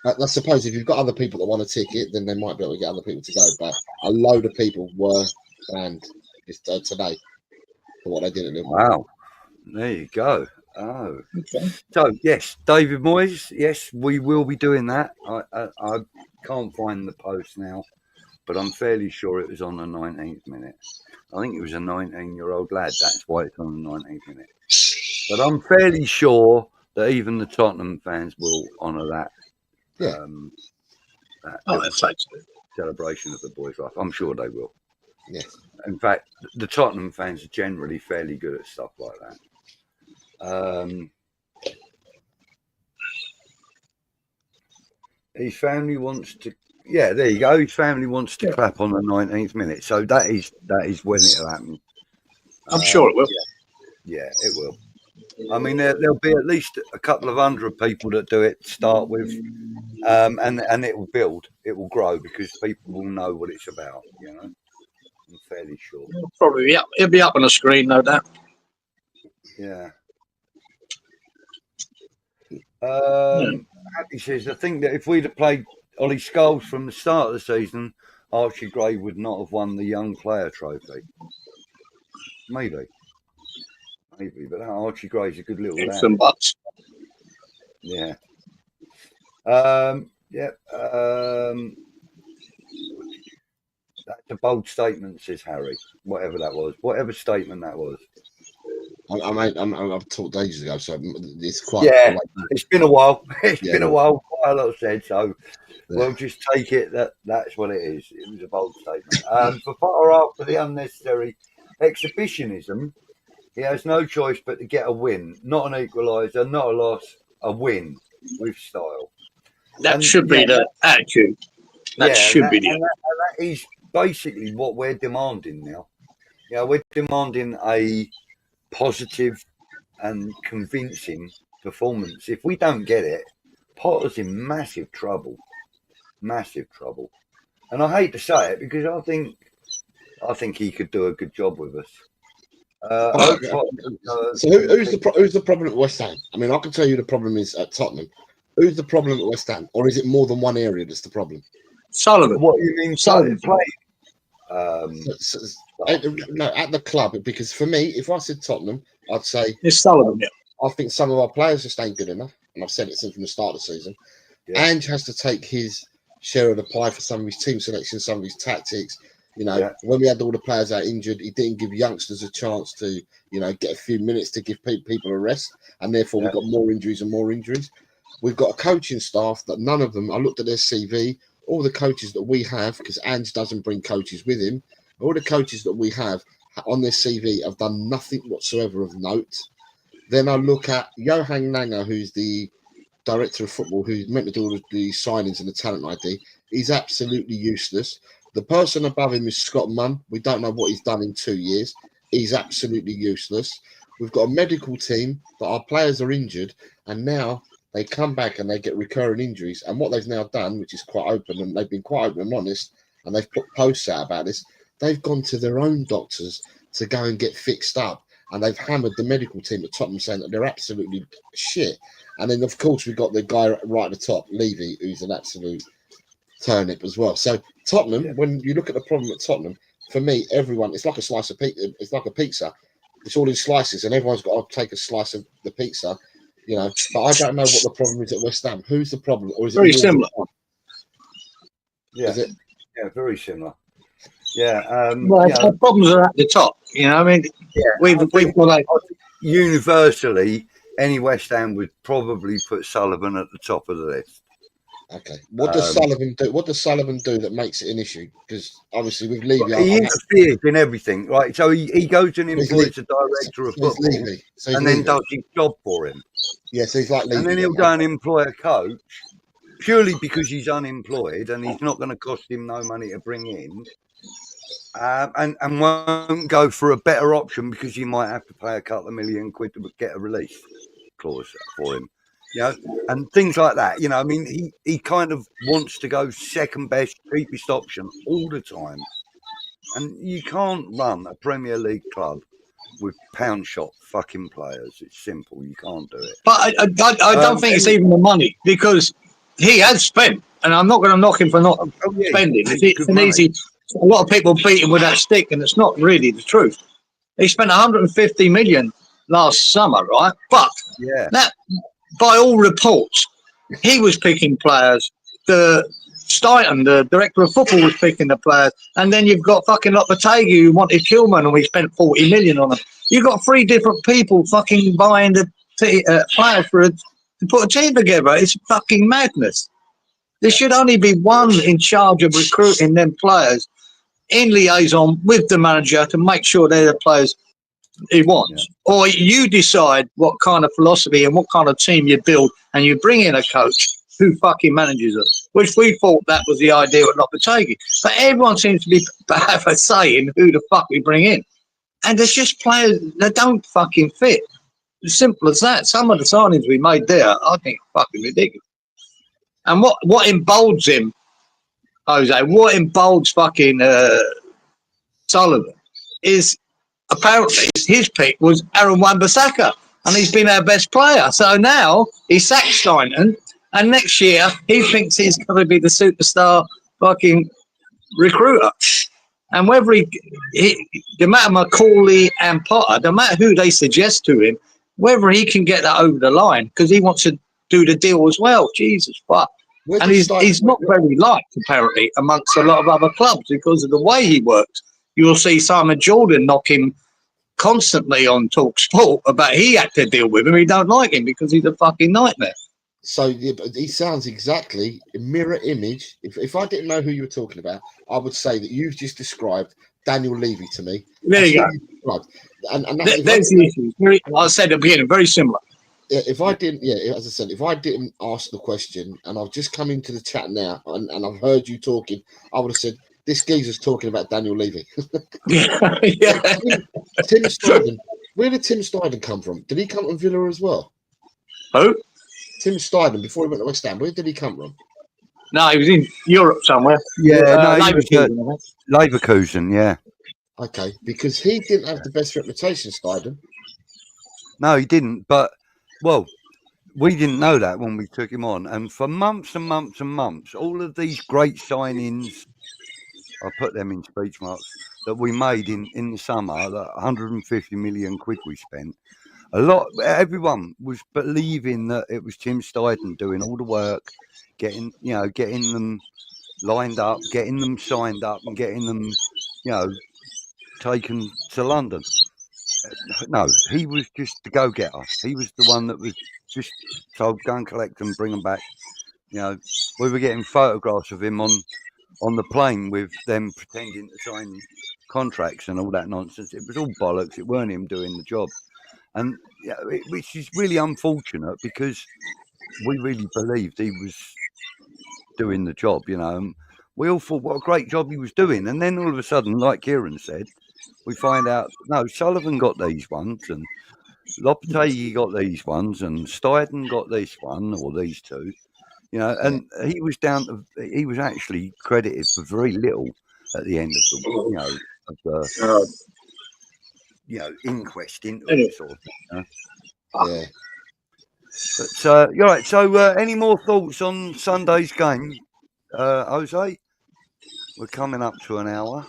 [SPEAKER 3] I suppose if you've got other people that want a ticket, then they might be able to get other people to go. But a load of people were banned today for what they did at Liverpool.
[SPEAKER 1] Wow. There you go. Oh. Okay. So, yes, David Moyes, yes, we will be doing that. I can't find the post now, but I'm fairly sure it was on the 19th minute. I think it was a 19-year-old lad. That's why it's on the 19th minute. But I'm fairly sure that even the Tottenham fans will honour that.
[SPEAKER 3] Yeah.
[SPEAKER 2] That's actually
[SPEAKER 1] celebration of the boys' life. I'm sure they will.
[SPEAKER 3] Yes.
[SPEAKER 1] In fact, the Tottenham fans are generally fairly good at stuff like that. His family wants to. Yeah, there you go. His family wants to clap on the 19th minute. So that is when it'll happen.
[SPEAKER 2] I'm sure it will.
[SPEAKER 1] Yeah, it will. I mean, there'll be at least a couple of 100 people that do it to start with, and it will build. It will grow because people will know what it's about. You know, I'm fairly sure.
[SPEAKER 2] Probably, yeah. It'll be up on the screen, no doubt.
[SPEAKER 1] Yeah. Happy says, I think that if we'd have played Ollie Scholes from the start of the season, Archie Gray would not have won the Young Player Trophy. Maybe, but Archie Gray's a good little lad.
[SPEAKER 2] Some bucks.
[SPEAKER 1] Yeah. That's a bold statement, says Harry. Whatever that was, whatever statement that was.
[SPEAKER 3] I've talked ages ago, so it's quite.
[SPEAKER 1] Yeah, it's been a while. It's been a while. Quite a lot said, so we'll just take it that's what it is. It was a bold statement. For Potter, after the unnecessary exhibitionism, he has no choice but to get a win, not an equaliser, not a loss, a win with style.
[SPEAKER 2] That should be the attitude. That should be the.
[SPEAKER 1] And that is basically what we're demanding now. You know, we're demanding a positive and convincing performance. If we don't get it, Potter's in massive trouble. Massive trouble. And I hate to say it because I think he could do a good job with us.
[SPEAKER 3] So who's the problem at West Ham? I mean, I can tell you the problem is at Tottenham. Who's the problem at West Ham, or is it more than one area that's the problem?
[SPEAKER 2] Sullivan.
[SPEAKER 1] What you mean?
[SPEAKER 2] Sullivan.
[SPEAKER 3] No, at the club, because for me, if I said Tottenham, I'd say
[SPEAKER 2] It's Sullivan. Yeah.
[SPEAKER 3] I think some of our players just ain't good enough, and I've said it since from the start of the season.
[SPEAKER 1] Yeah.
[SPEAKER 3] Ange has to take his share of the pie for some of his team selection, some of his tactics. You know, when we had all the players out injured, he didn't give youngsters a chance to, you know, get a few minutes to give people a rest, and therefore we've got more injuries and more injuries. We've got a coaching staff that none of them, I looked at their CV, all the coaches that we have, because Ange doesn't bring coaches with him, all the coaches that we have on their CV have done nothing whatsoever of note. Then I look at Johan Langer, who's the director of football, who's meant to do all the signings and the talent ID. He's absolutely useless. The person above him is Scott Munn. We don't know what he's done in 2 years. He's absolutely useless. We've got a medical team, but our players are injured, and now they come back and they get recurring injuries. And what they've now done, which is quite open, and they've been quite open and honest, and they've put posts out about this, they've gone to their own doctors to go and get fixed up. And they've hammered the medical team at Tottenham saying that they're absolutely shit. And then, of course, we've got the guy right at the top, Levy, who's an absolute turnip as well. So Tottenham, when you look at the problem at Tottenham, for me, everyone, it's like a slice of pizza. It's like a pizza. It's all in slices, and everyone's got to take a slice of the pizza, you know. But I don't know what the problem is at West Ham. Who's the problem? Or is it
[SPEAKER 2] very similar?
[SPEAKER 1] Yeah, very similar. Yeah.
[SPEAKER 2] Our problems are at the top. You know, I mean, we've got
[SPEAKER 1] universally, any West Ham would probably put Sullivan at the top of the list.
[SPEAKER 3] Okay. What does Sullivan do? What does Sullivan do that makes it an issue? Because obviously with Levy,
[SPEAKER 1] he interferes in everything, right? So he goes and employs a director of football, and then does his job for him.
[SPEAKER 3] Yeah, so he's like Levy.
[SPEAKER 1] And then he'll go and employ a coach purely because he's unemployed and he's not going to cost him no money to bring in. And won't go for a better option because you might have to pay a couple of £1 million to get a release clause for him, you know, and things like that. You know, I mean, he kind of wants to go second best, cheapest option all the time, and you can't run a Premier League club with pound shot fucking players. It's simple, you can't do it.
[SPEAKER 2] But I don't think it's even the money, because he has spent, and I'm not going to knock him for not spending. It's an easy. A lot of people beat him with that stick, and it's not really the truth. He spent 150 million last summer, right? But that, by all reports, he was picking players. The Stuyton, the director of football, was picking the players, and then you've got fucking Lopetegui who wanted Kilman, and we spent 40 million on him. You've got 3 different people fucking buying the players to put a team together. It's fucking madness. There should only be one in charge of recruiting them players, in liaison with the manager, to make sure they're the players he wants. Or you decide what kind of philosophy and what kind of team you build, and you bring in a coach who fucking manages them, which we thought that was the idea with Lopetegui. But everyone seems to have a say in who the fuck we bring in. And there's just players that don't fucking fit. As simple as that. Some of the signings we made there, I think, are fucking ridiculous. And what emboldens him, Jose, what emboldens fucking Sullivan is apparently his pick was Aaron Wan-Bissaka, and he's been our best player. So now he's sacked Stuyton, and next year he thinks he's going to be the superstar fucking recruiter. And whether no matter McCauley and Potter, no matter who they suggest to him, whether he can get that over the line, because he wants to do the deal as well. Jesus fuck. And he's not very liked, apparently, amongst a lot of other clubs because of the way he works. You'll see Simon Jordan knock him constantly on Talk Sport about he had to deal with him. He don't like him because he's a fucking nightmare.
[SPEAKER 3] So he sounds exactly a mirror image. If I didn't know who you were talking about, I would say that you've just described Daniel Levy to me.
[SPEAKER 2] There you go.
[SPEAKER 3] And
[SPEAKER 2] there's the issue. I said at the beginning, very similar.
[SPEAKER 3] If I didn't, as I said, if I didn't ask the question and I've just come into the chat now and I've heard you talking, I would have said This geezer's talking about Daniel Levy.
[SPEAKER 2] yeah.
[SPEAKER 3] Tim Steiden. Where did Tim Steiden come from? Did he come from Villa as well?
[SPEAKER 2] Who?
[SPEAKER 3] Tim Steiden, before he went to West Ham, where did he come from?
[SPEAKER 2] No, he was in Europe somewhere.
[SPEAKER 1] Yeah, no, he was
[SPEAKER 2] Leverkusen,
[SPEAKER 1] Leverkusen, yeah.
[SPEAKER 3] Okay, because he didn't have the best reputation, Steiden.
[SPEAKER 1] No, he didn't. But, well, we didn't know that when we took him on. And for months and months and months, all of these great signings, I put them in speech marks, that we made in the summer, that 150 million quid we spent, everyone was believing that it was Tim Steiden doing all the work, getting them lined up, getting them signed up, and getting them, taken to London. No, he was just the go-getter. He was the one that was just told, go and collect them, bring them back. We were getting photographs of him on the plane with them pretending to sign contracts and all that nonsense. It was all bollocks. It weren't him doing the job. And which is really unfortunate because we really believed he was doing the job, and we all thought what a great job he was doing. And then all of a sudden, like Ciaran said, we find out, no, Sullivan got these ones and Lopetegui got these ones and Steiden got this one or these two, and he was actually credited for very little at the end of the inquest into it sort of thing.
[SPEAKER 3] Yeah.
[SPEAKER 1] But you're right. So, any more thoughts on Sunday's game, Jose? We're coming up to an hour.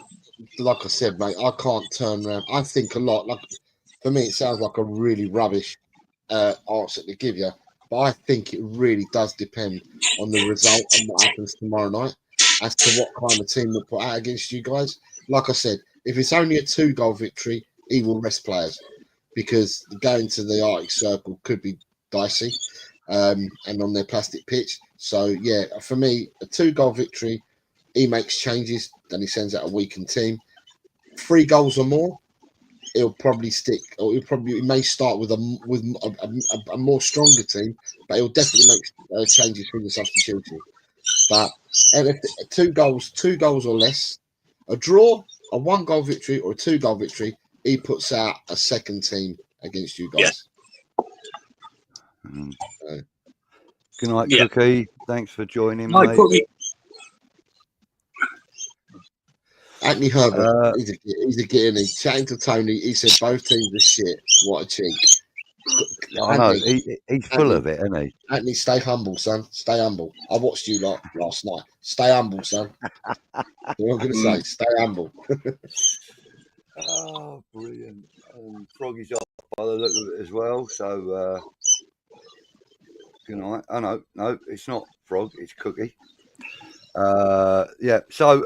[SPEAKER 3] Like I said, mate, I can't turn around. I think a lot. Like for me, it sounds like a really rubbish answer to give you, but I think it really does depend on the result and what happens tomorrow night as to what kind of team we'll put out against you guys. Like I said, if it's only a 2-goal victory, he will rest players because going to the Arctic Circle could be dicey and on their plastic pitch. So, yeah, for me, a 2-goal victory, he makes changes, then he sends out a weakened team. 3 goals or more, he'll probably stick, or he may start with a more stronger team, but he'll definitely make changes through the substitution. But and if 2 goals or less, a draw, a 1-goal victory, or a 2-goal victory, he puts out a second team against you guys.
[SPEAKER 1] Yeah. Good night, Cookie. Thanks for joining,
[SPEAKER 2] mate. Cookie.
[SPEAKER 3] Anthony Herbert, he's a guinea. Chatting to Tony, he said both teams are shit. What a cheek.
[SPEAKER 1] I know, he's full of it, isn't he?
[SPEAKER 3] Anthony, stay humble, son. Stay humble. I watched you lot last night. Stay humble, son. That's what I'm going to say. Stay humble.
[SPEAKER 1] Oh, brilliant. Froggy's off by the look of it as well. So, good night. Oh, no, it's not Frog. It's Cookie. Yeah. So,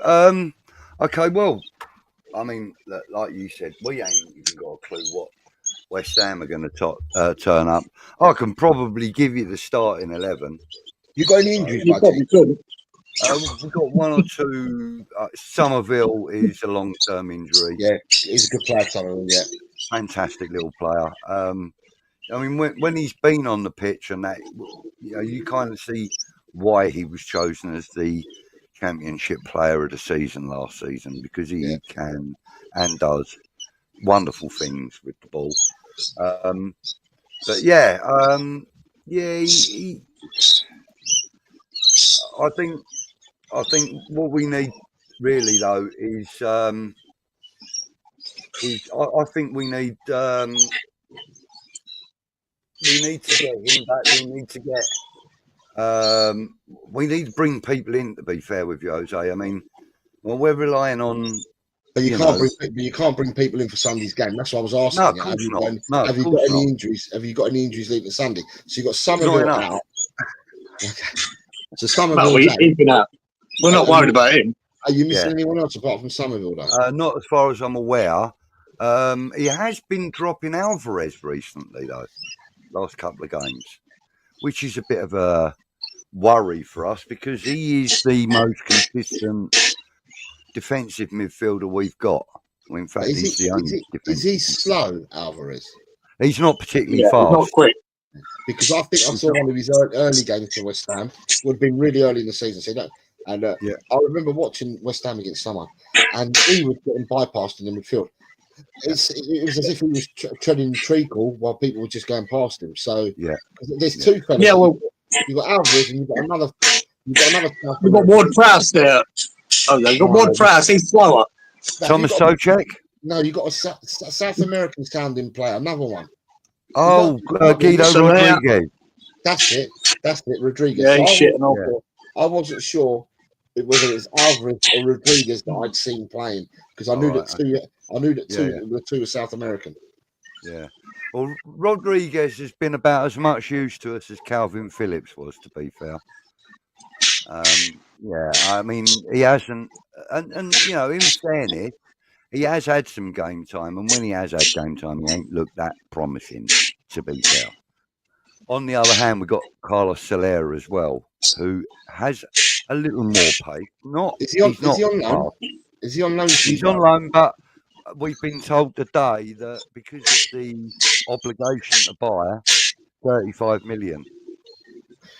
[SPEAKER 1] okay, well, I mean, like you said, we ain't even got a clue what West Ham are going to turn up. I can probably give you the starting 11.
[SPEAKER 3] You got any injuries,
[SPEAKER 2] Budgie?
[SPEAKER 1] We've got 1 or 2. Somerville is a long-term injury.
[SPEAKER 3] Yeah, he's a good player, Somerville, yeah.
[SPEAKER 1] Fantastic little player. I mean, when he's been on the pitch and that, you kind of see why he was chosen as the Championship Player of the Season last season, because he can and does wonderful things with the ball. But yeah, I think what we need really though is I think we need to get him back. We need to bring people in. To be fair with you, Jose, I mean, well, we're relying on.
[SPEAKER 3] But you can't bring people in for Sunday's game. That's what I was asking.
[SPEAKER 1] No, of course not.
[SPEAKER 3] Have you got any injuries? Have you got any injuries leading to Sunday? So you got Somerville out. Okay. So Somerville
[SPEAKER 2] out. We're not worried about him.
[SPEAKER 3] Are you missing anyone else apart from Somerville, though?
[SPEAKER 1] Not as far as I'm aware. He has been dropping Alvarez recently, though, last couple of games, which is a bit of a worry for us because he is the most consistent defensive midfielder we've got. Well, in fact, he's the only defensive.
[SPEAKER 3] Is he slow, Alvarez?
[SPEAKER 1] He's not particularly fast.
[SPEAKER 2] He's not quick.
[SPEAKER 3] Because I think I saw one of his early games for West Ham would have been really early in the season. So And
[SPEAKER 1] Yeah.
[SPEAKER 3] I remember watching West Ham against someone, and he was getting bypassed in the midfield. It was as if he was treading treacle while people were just going past him. So
[SPEAKER 1] Yeah.
[SPEAKER 3] there's two fellas.
[SPEAKER 2] Yeah, well,
[SPEAKER 3] you've got Alvarez and you've got another. You've got another.
[SPEAKER 2] you've got Ward Prowse there. Oh, they've got Ward Prowse. He's slower.
[SPEAKER 1] Thomas Socek?
[SPEAKER 3] No, you've got a South American sounding player. Another one.
[SPEAKER 1] Oh, Guido Rodriguez.
[SPEAKER 3] That's it. Rodriguez.
[SPEAKER 2] Yeah, he's
[SPEAKER 3] So
[SPEAKER 2] shitting off.
[SPEAKER 3] I wasn't sure whether it was Alvarez or Rodriguez that I'd seen playing because I knew that two. I knew that the two were South American.
[SPEAKER 1] Yeah. Well, Rodriguez has been about as much use to us as Calvin Phillips was, to be fair. Yeah, I mean, he hasn't, and you know, in fairness, he has had some game time, and when he has had game time, he ain't looked that promising, to be fair. On the other hand, we've got Carlos Soler as well, who has a little more pace.
[SPEAKER 3] Is he on loan? Is he on loan?
[SPEAKER 1] He's on loan, but we've been told today that because of the obligation to buy, 35 million.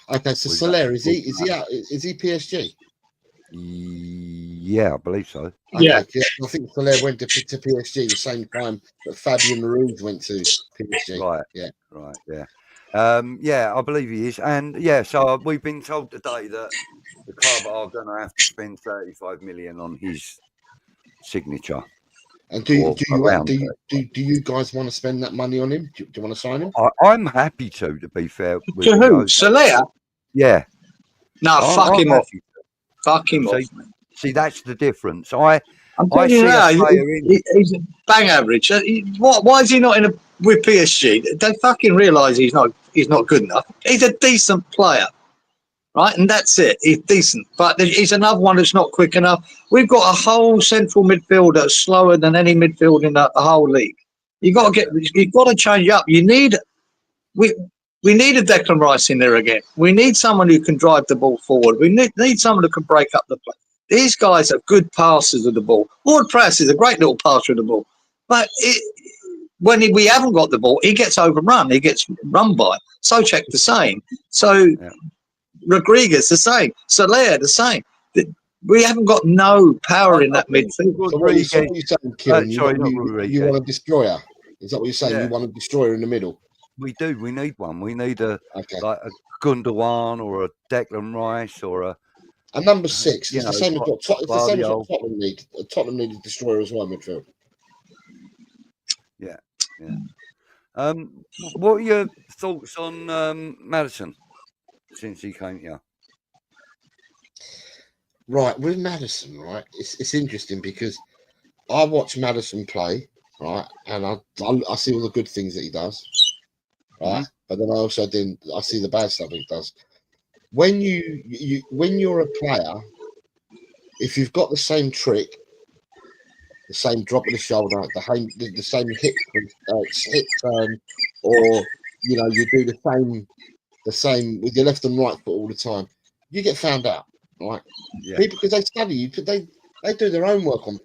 [SPEAKER 3] Okay, so Soler, is he out? Is he PSG?
[SPEAKER 1] Yeah, I believe so.
[SPEAKER 3] Okay, yeah, I think Soler went to PSG the same time that Fabian Ruiz went to PSG.
[SPEAKER 1] Right.
[SPEAKER 3] Yeah.
[SPEAKER 1] Right. Yeah. Yeah, I believe he is, and yeah. So we've been told today that the club are going to have to spend 35 million on his signature.
[SPEAKER 3] And do you guys want to spend that money on him? Do you want to sign him?
[SPEAKER 1] I'm happy to be fair.
[SPEAKER 2] To who? Soler?
[SPEAKER 1] Yeah.
[SPEAKER 2] No, fuck him off. Fuck him off.
[SPEAKER 1] See, that's the difference. I'm
[SPEAKER 2] telling you now, he's a bang average. Why is he not with PSG? They fucking realise he's not good enough. He's a decent player, right? And that's it. He's decent, but he's another one that's not quick enough. We've got a whole central midfield that's slower than any midfield in the whole league. You've got to change up. We need a Declan Rice in there again. We need someone who can drive the ball forward. We need someone who can break up the play. These guys are good passers of the ball. Ward Prowse is a great little passer of the ball. But when we haven't got the ball, he gets overrun. He gets run by. Socek the same. So Rodriguez the same. Soler the same. We haven't got no power in that midfield.
[SPEAKER 3] So what are you saying, Kieran? You want a destroyer? Is that what you're saying? Yeah. You want a destroyer in the middle?
[SPEAKER 1] We do. We need one. We need like a Gundogan or a Declan Rice or a
[SPEAKER 3] number 6. It's the same as what Tottenham need. Tottenham need a destroyer as well midfield.
[SPEAKER 1] Yeah. Yeah. What are your thoughts on Maddison since he came here?
[SPEAKER 3] Right, with Maddison, right, it's interesting because I watch Maddison play, right, and I see all the good things that he does. Right, but then I see the bad stuff he does. When you're a player, if you've got the same trick, the same drop of the shoulder, the same hip turn, or you do the same with your left and right foot all the time, you get found out, right? Yeah. People, because they study you, they do their own work on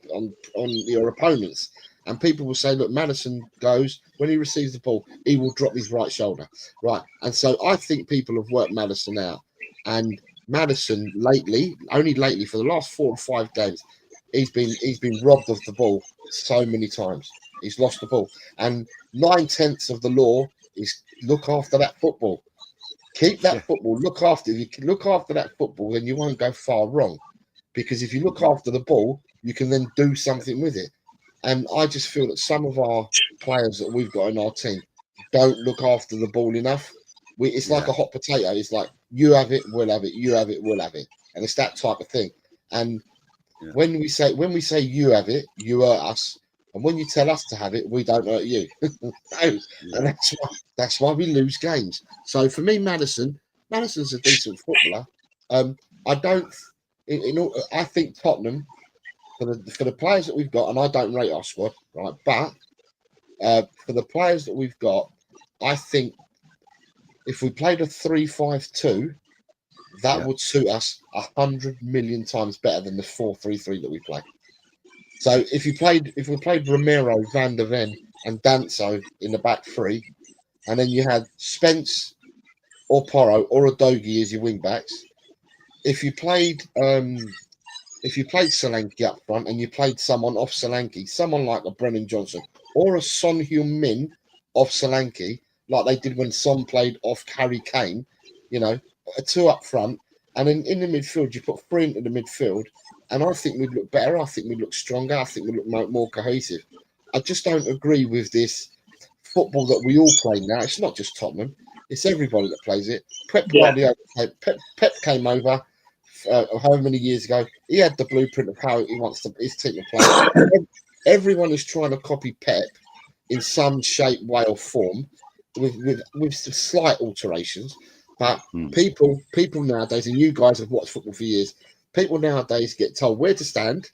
[SPEAKER 3] your opponents. And people will say, look, Maddison goes, when he receives the ball, he will drop his right shoulder. Right. And so I think people have worked Maddison out. And Maddison only lately, for the last 4 or 5 games, he's been robbed of the ball so many times. He's lost the ball. And 9/10 of the law is look after that football. Keep that football. If you look after that football, then you won't go far wrong. Because if you look after the ball, you can then do something with it. And I just feel that some of our players that we've got in our team don't look after the ball enough. It's like a hot potato. It's like, you have it, we'll have it. You have it, we'll have it. And it's that type of thing. And when we say you have it, you hurt us. And when you tell us to have it, we don't hurt you. And that's why we lose games. So for me, Maddison's a decent footballer. I think Tottenham, for the players that we've got, and I don't rate our squad, right? But for the players that we've got, I think if we played a 3-5-2, that would suit us 100 million times better than the 4-3-3 that we play. So if we played Romero, Van der Ven, and Danso in the back three, and then you had Spence or Porro or Udogie as your wing backs, if you played Solanke up front and you played someone off Solanke, someone like a Brennan Johnson or a Son Heung-min off Solanke, like they did when Son played off Harry Kane, you know, a 2 up front, and then in the midfield you put 3 into the midfield, and I think we'd look better. I think we'd look stronger. I think we'd look more cohesive. I just don't agree with this football that we all play now. It's not just Tottenham; it's everybody that plays it. Pep came over however many years ago. He had the blueprint of how he wants his team to play. Everyone is trying to copy Pep in some shape, way, or form, with slight alterations. But people nowadays, and you guys have watched football for years, people nowadays get told where to stand,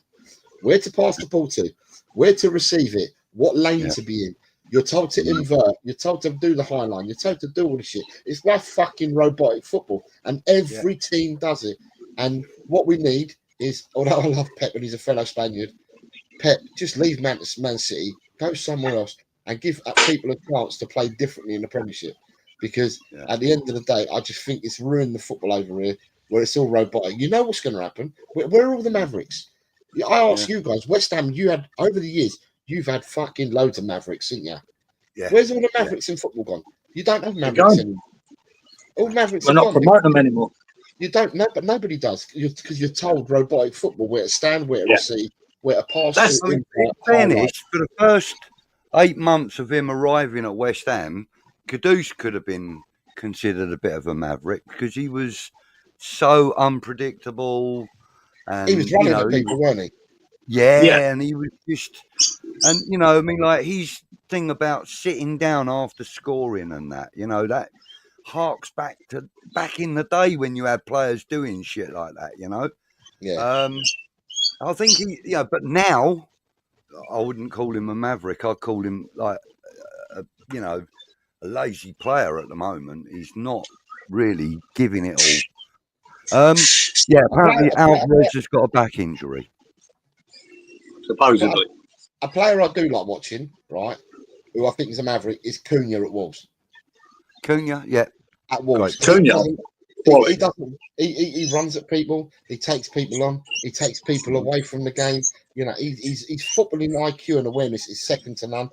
[SPEAKER 3] where to pass the ball to, where to receive it, what lane to be in. You're told to invert. You're told to do the high line. You're told to do all this shit. It's like fucking robotic football, and every team does it. And what we need is, although I love Pep and he's a fellow Spaniard, Pep, just leave Man City, go somewhere else, and give people a chance to play differently in the Premiership. Because at the end of the day, I just think it's ruined the football over here, where it's all robotic. You know what's going to happen? Where are all the Mavericks? I ask you guys, West Ham, you had, over the years, you've had fucking loads of Mavericks, haven't you? Yeah. Where's all the Mavericks in football gone? You don't have Mavericks anymore. All Mavericks
[SPEAKER 2] We're not promoting them anymore.
[SPEAKER 3] You don't know, but nobody does, because you're told robotic football, where to stand, where to receive, where to pass.
[SPEAKER 1] That's in fairness, for the first 8 months of him arriving at West Ham, Kudus could have been considered a bit of a maverick because he was so unpredictable. And
[SPEAKER 3] he was running at people, wasn't he?
[SPEAKER 1] Yeah, and he was just, and you know, I mean, like his thing about sitting down after scoring and that, you know, that harks back in the day when you had players doing shit like that, you know. Yeah. I think but now I wouldn't call him a maverick. I'd call him like, a lazy player at the moment. He's not really giving it all. Apparently Alvarez has got a back injury.
[SPEAKER 2] Supposedly.
[SPEAKER 3] A player I do like watching, right, who I think is a maverick, is Cunha at Wolves.
[SPEAKER 1] Cunha, yeah.
[SPEAKER 3] At Wolves.
[SPEAKER 2] Cunha.
[SPEAKER 3] He runs at people. He takes people on. He takes people away from the game. You know, he's footballing IQ and awareness is second to none.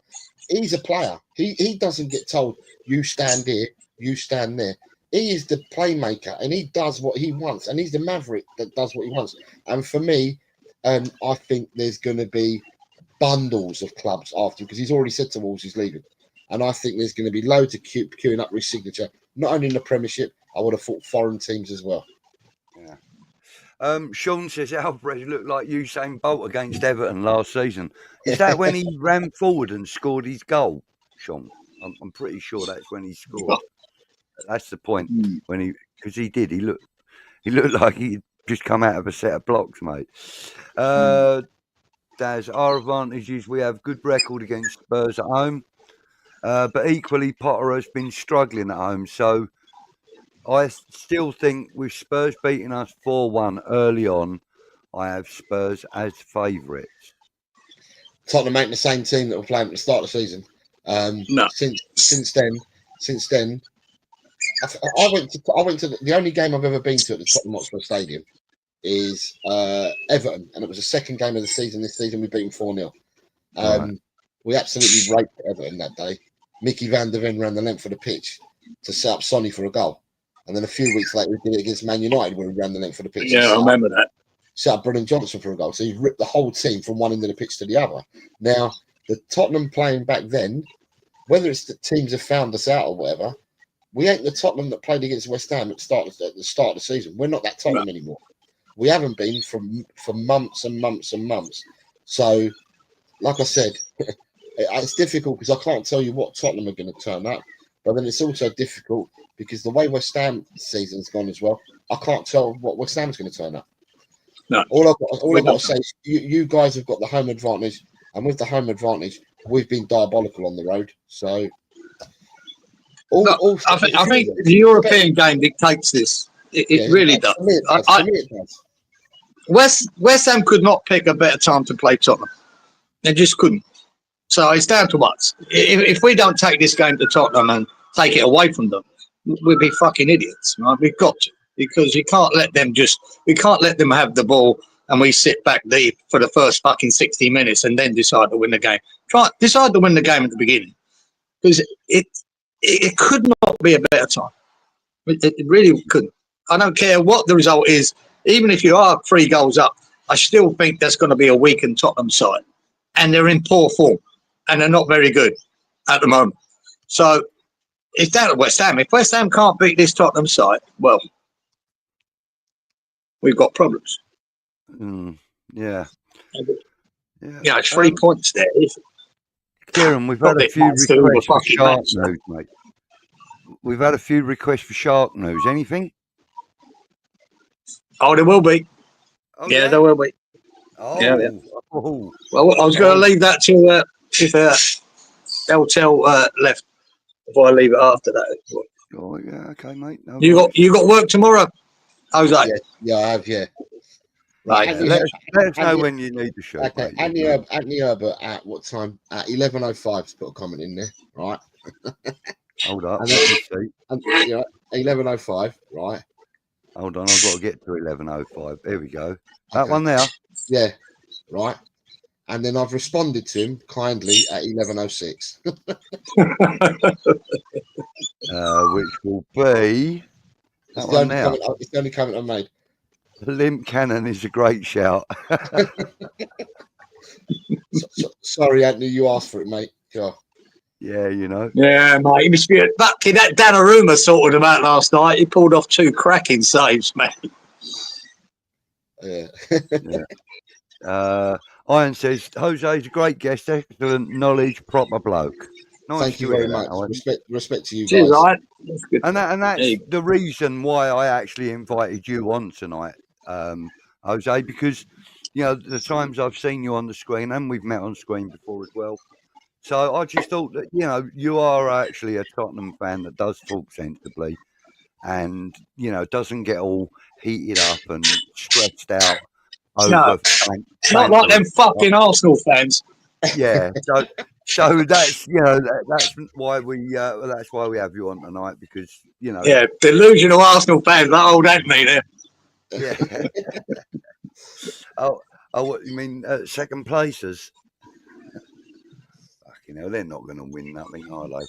[SPEAKER 3] He's a player. He doesn't get told, you stand here, you stand there. He is the playmaker, and he does what he wants. And he's the maverick that does what he wants. And for me, I think there's going to be bundles of clubs after him, because he's already said to Wolves he's leaving. And I think there's going to be loads of queuing up for his signature, not only in the Premiership, I would have thought foreign teams as well.
[SPEAKER 1] Yeah. Sean says Alvarez looked like Usain Bolt against Everton last season. Is that when he ran forward and scored his goal, Sean? I'm pretty sure that's when he scored. That's the point when because he did. He looked like he'd just come out of a set of blocks, mate. Daz, our advantage is we have good record against Spurs at home, but equally Potter has been struggling at home. So I still think with Spurs beating us 4-1 early on, I have Spurs as favourites.
[SPEAKER 3] Tottenham ain't the same team that were playing at the start of the season.
[SPEAKER 2] No.
[SPEAKER 3] Since then, I went to the only game I've ever been to at the Tottenham Hotspur Stadium is Everton, and it was the second game of the season. This season we beat them 4-0. We absolutely raped Everton that day. Mickey van der Ven ran the length of the pitch to set up Sonny for a goal. And then a few weeks later, we did it against Man United where we ran the length of the pitch.
[SPEAKER 2] Yeah, I remember that.
[SPEAKER 3] Set up Brennan Johnson for a goal. So he ripped the whole team from one end of the pitch to the other. Now, the Tottenham playing back then, whether it's the teams have found us out or whatever, we ain't the Tottenham that played against West Ham at the start of the season. We're not that Tottenham anymore. We haven't been for months and months and months. So, like I said, it's difficult because I can't tell you what Tottenham are going to turn up. But then it's also difficult because the way West Ham season's gone as well, I can't tell what West Ham's going to turn up.
[SPEAKER 2] No.
[SPEAKER 3] All I've got to say is you guys have got the home advantage, and with the home advantage, we've been diabolical on the road. So,
[SPEAKER 2] I think the European game dictates this. It really does. For me it does. West Ham could not pick a better time to play Tottenham. They just couldn't. So it's down to us. If we don't take this game to Tottenham and take it away from them, we'll be fucking idiots. Right? We've got to. because you can't let them we can't let them have the ball and we sit back deep for the first fucking 60 minutes and then decide to win the game. Decide to win the game at the beginning, because it could not be a better time. It really couldn't. I don't care what the result is. Even if you are 3 goals up, I still think that's going to be a weakened Tottenham side. And they're in poor form. And they're not very good at the moment. So it's down to West Ham. If West Ham can't beat this Tottenham side, well, we've got problems.
[SPEAKER 1] Yeah.
[SPEAKER 2] Yeah, it's 3 points there.
[SPEAKER 1] Kieran, we've had a few requests for shark news, mate. We've had a few requests for shark news. Anything?
[SPEAKER 2] Oh, there will be. Oh, yeah, there will be.
[SPEAKER 1] Oh.
[SPEAKER 2] Yeah. Oh. Well, I was going to leave that to if they'll tell left before I leave it after that.
[SPEAKER 1] Oh, yeah, okay, mate. No
[SPEAKER 2] you got work tomorrow, Jose?
[SPEAKER 3] Yeah, I have, yeah.
[SPEAKER 2] Right.
[SPEAKER 1] Let us know when you need the show.
[SPEAKER 3] Okay, Anthony Herbert at what time? At 11:05 to put a comment in there, right?
[SPEAKER 1] Hold up.
[SPEAKER 3] And 11:05, right?
[SPEAKER 1] Hold on, I've got to get to 11:05. There we go. That one there.
[SPEAKER 3] Yeah, right. And then I've responded to him kindly at 11:06.
[SPEAKER 1] Which will be that one now.
[SPEAKER 3] It's the only comment I made.
[SPEAKER 1] Limp Cannon is a great shout.
[SPEAKER 3] Sorry, Anthony, you asked for it, mate. Sure.
[SPEAKER 1] Yeah, you know.
[SPEAKER 2] Yeah, mate. He must be lucky that Donnarumma sorted him out last night. He pulled off 2 cracking saves, mate.
[SPEAKER 3] Yeah.
[SPEAKER 1] Iron says Jose's a great guest, excellent knowledge, proper bloke. Nice.
[SPEAKER 3] Thank you very much. Respect to you guys.
[SPEAKER 2] Cheers, right? That's good.
[SPEAKER 1] And that's the reason why I actually invited you on tonight, Jose, because you know the times I've seen you on the screen, and we've met on screen before as well. So I just thought that, you know, you are actually a Tottenham fan that does talk sensibly and, you know, doesn't get all heated up and stressed out.
[SPEAKER 2] No, not like them fucking Arsenal fans.
[SPEAKER 1] Yeah. So that's, you know, that's why we have you on tonight, because, you know.
[SPEAKER 2] Yeah, delusional Arsenal fans, that old Anthony there.
[SPEAKER 1] Yeah. Oh, what you mean? Second places? You know, they're not going to win nothing, are they?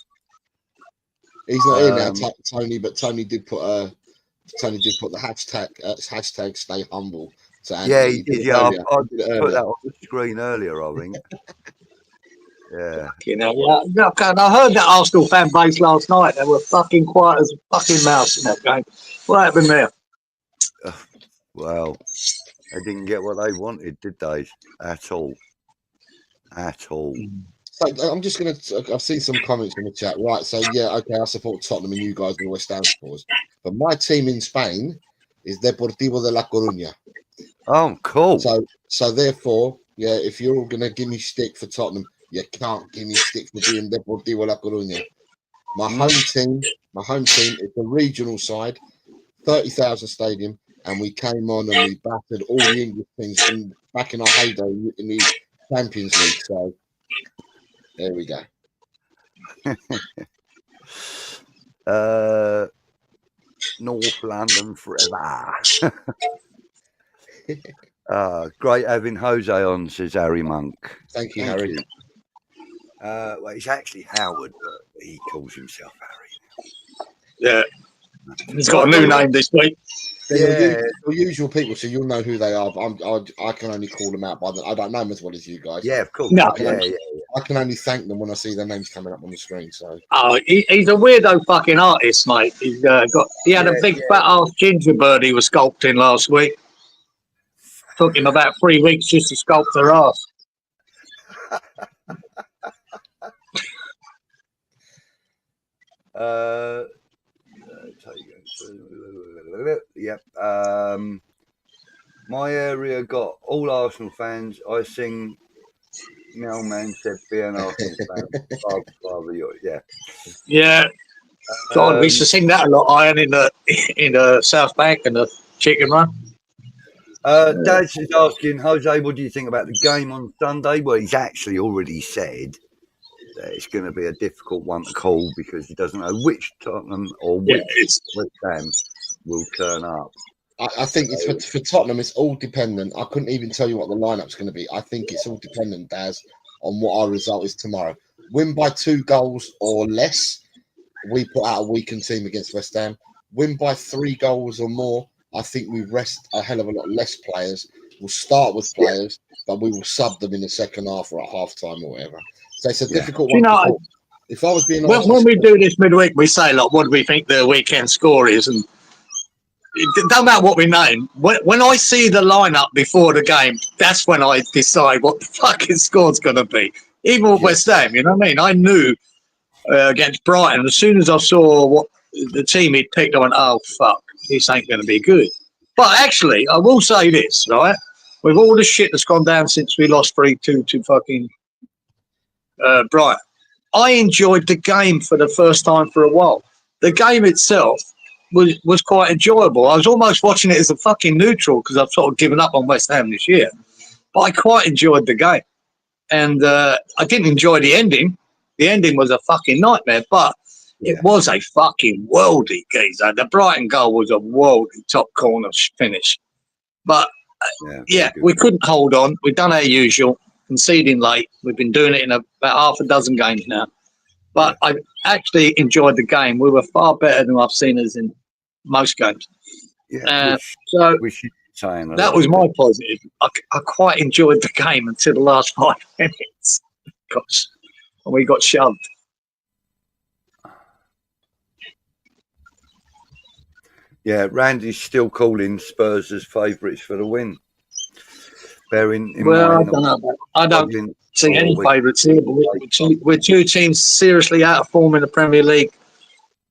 [SPEAKER 3] He's not here now, Tony. But Tony did put the hashtag stay humble.
[SPEAKER 1] Yeah, he did. Yeah, I put that on the screen earlier, I think. Yeah.
[SPEAKER 2] You know, I heard that Arsenal fan base last night. They were fucking quiet as a fucking mouse in that game. What happened there?
[SPEAKER 1] Well, they didn't get what they wanted, did they? At all.
[SPEAKER 3] So I'm just going to, I've seen some comments in the chat. Right, so yeah, okay, I support Tottenham and you guys are West Ham supporters. But my team in Spain is Deportivo de La Coruña.
[SPEAKER 1] Oh, cool.
[SPEAKER 3] So therefore, yeah, if you're all going to give me stick for Tottenham, you can't give me stick for being Deportivo La Coruña. My home team is the regional side, 30,000 stadium, and we came on and we battered all the English teams back in our heyday in the Champions League. So there we go.
[SPEAKER 1] North London forever. Great having Jose on, says Harry Monk.
[SPEAKER 3] Thank you, Harry.
[SPEAKER 1] Well, it's actually Howard, but he calls himself Harry.
[SPEAKER 2] Yeah. He's got a new name this week.
[SPEAKER 3] Yeah, the usual people, so you'll know who they are. But I can only call them out by I don't know them as well as you guys.
[SPEAKER 1] Yeah, of course.
[SPEAKER 2] No,
[SPEAKER 3] I can only thank them when I see their names coming up on the screen. So,
[SPEAKER 2] he's a weirdo fucking artist, mate. He had a big fat ass gingerbird he was sculpting last week. Took him about 3 weeks just to sculpt her ass.
[SPEAKER 1] Yep. My area got all Arsenal fans. I sing Mailman said be an Arsenal fan. Yeah.
[SPEAKER 2] Yeah. God, we used to sing that a lot, Iron, in the South Bank and the Chicken Run.
[SPEAKER 1] Dad's is asking, Jose, what do you think about the game on Sunday? Well, he's actually already said that it's going to be a difficult one to call because he doesn't know which Tottenham or which West Ham. will turn up.
[SPEAKER 3] I think it's for Tottenham. It's all dependent. I couldn't even tell you what the lineup's going to be. I think it's all dependent, Daz, on what our result is tomorrow. Win by 2 goals or less, we put out a weakened team against West Ham. Win by 3 goals or more, I think we rest a hell of a lot less players. We'll start with players, but we will sub them in the second half or at half time or whatever. So it's a difficult one. If I was being honest,
[SPEAKER 2] when we do this midweek, we say, like, what do we think the weekend score is? And it don't matter what we name. When I see the lineup before the game, that's when I decide what the fucking score's going to be. Even with West Ham, you know what I mean? I knew against Brighton, as soon as I saw what the team he'd picked, I went, oh, fuck, this ain't going to be good. But actually, I will say this, right? With all the shit that's gone down since we lost 3-2 to fucking Brighton, I enjoyed the game for the first time for a while. The game itself was quite enjoyable. I was almost watching it as a fucking neutral because I've sort of given up on West Ham this year. But I quite enjoyed the game. And I didn't enjoy the ending. The ending was a fucking nightmare, but it was a fucking worldie, geezer. The Brighton goal was a worldie top corner finish. But, we couldn't hold on. We've done our usual, conceding late. We've been doing it in about half a dozen games now. But I actually enjoyed the game. We were far better than I've seen us in most games. So that was my positive. I quite enjoyed the game until the last 5 minutes. Gosh, and we got shoved.
[SPEAKER 1] Yeah, Randy's still calling Spurs as favourites for the win. Bearing in mind,
[SPEAKER 2] I don't see any favourites here. We're 2 teams seriously out of form in the Premier League,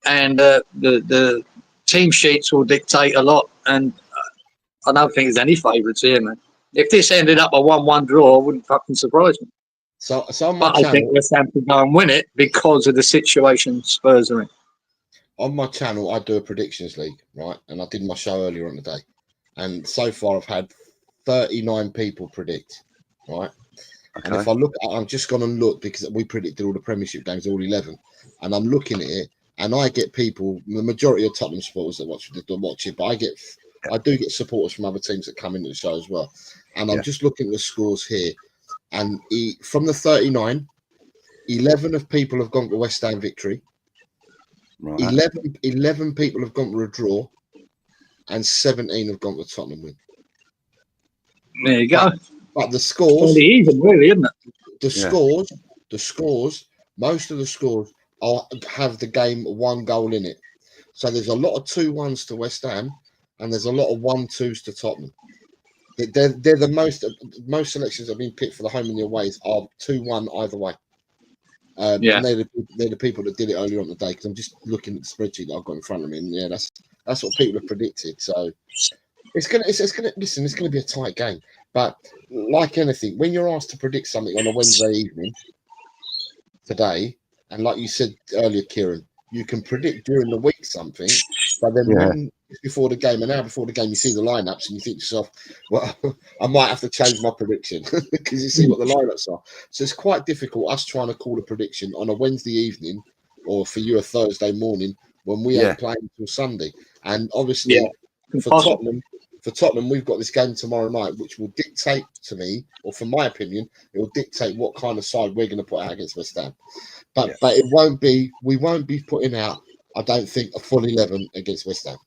[SPEAKER 2] and the team sheets will dictate a lot. And I don't think there's any favourites here, man. If this ended up a 1-1 draw, it wouldn't fucking surprise me.
[SPEAKER 3] So on
[SPEAKER 2] but I think West Ham can go and win it because of the situation Spurs are in.
[SPEAKER 3] On my channel, I do a predictions league, right? And I did my show earlier on today. And so far, I've had 39 people predict, right? Okay. And if I look, I'm just going to look because we predicted all the Premiership games, all 11. And I'm looking at it, and I get people, the majority of Tottenham supporters that watch it, but I do get supporters from other teams that come into the show as well. And I'm just looking at the scores here. And from the 39, 11 of people have gone to West Ham victory. Right. 11 people have gone to a draw, and 17 have gone to Tottenham win.
[SPEAKER 2] There you go.
[SPEAKER 3] But the scores,
[SPEAKER 2] it's even, really, isn't it?
[SPEAKER 3] The scores, most of the scores have the game 1 goal in it. So there's a lot of 2-1s to West Ham, and there's a lot of 1-2s to Tottenham. They're the most selections that have been picked for the home and the aways are 2-1 either way. And they're the people that did it earlier on the day, because I'm just looking at the spreadsheet that I've got in front of me, and that's what people have predicted. So it's gonna be a tight game. But like anything, when you're asked to predict something on a Wednesday evening today, and like you said earlier, Kieran, you can predict during the week something, but then when before the game, an hour before the game, you see the lineups and you think to yourself, well, I might have to change my prediction because you see what the lineups are. So it's quite difficult us trying to call a prediction on a Wednesday evening, or for you a Thursday morning, when we ain't playing until Sunday. And obviously for Tottenham, we've got this game tomorrow night, which will dictate to me, or from my opinion, it will dictate what kind of side we're going to put out against West Ham. But we won't be putting out, I don't think, a full 11 against West Ham.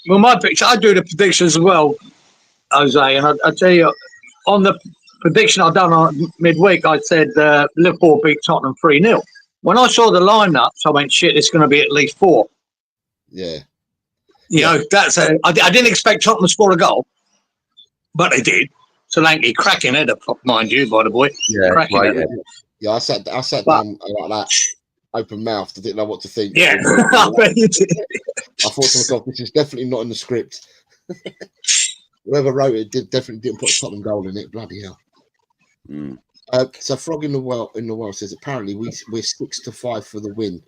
[SPEAKER 2] Well, I do the predictions as well, Jose, and I tell you, on the prediction I've done on midweek, I said Liverpool beat Tottenham 3-0. When I saw the lineups, I went, shit, it's going to be at least 4.
[SPEAKER 3] Yeah.
[SPEAKER 2] You know, I didn't expect Tottenham to score a goal, but they did. Solanke, cracking header, mind you, by the boy.
[SPEAKER 1] Yeah,
[SPEAKER 2] cracking header.
[SPEAKER 3] Yeah, I sat down like that, open mouthed. I didn't know what to think.
[SPEAKER 2] Yeah, I bet you did.
[SPEAKER 3] I thought to myself, this is definitely not in the script. Whoever wrote it definitely didn't put a Tottenham goal in it. Bloody hell.
[SPEAKER 1] Mm.
[SPEAKER 3] So Frog in the Well says apparently we're 6-5 for the win.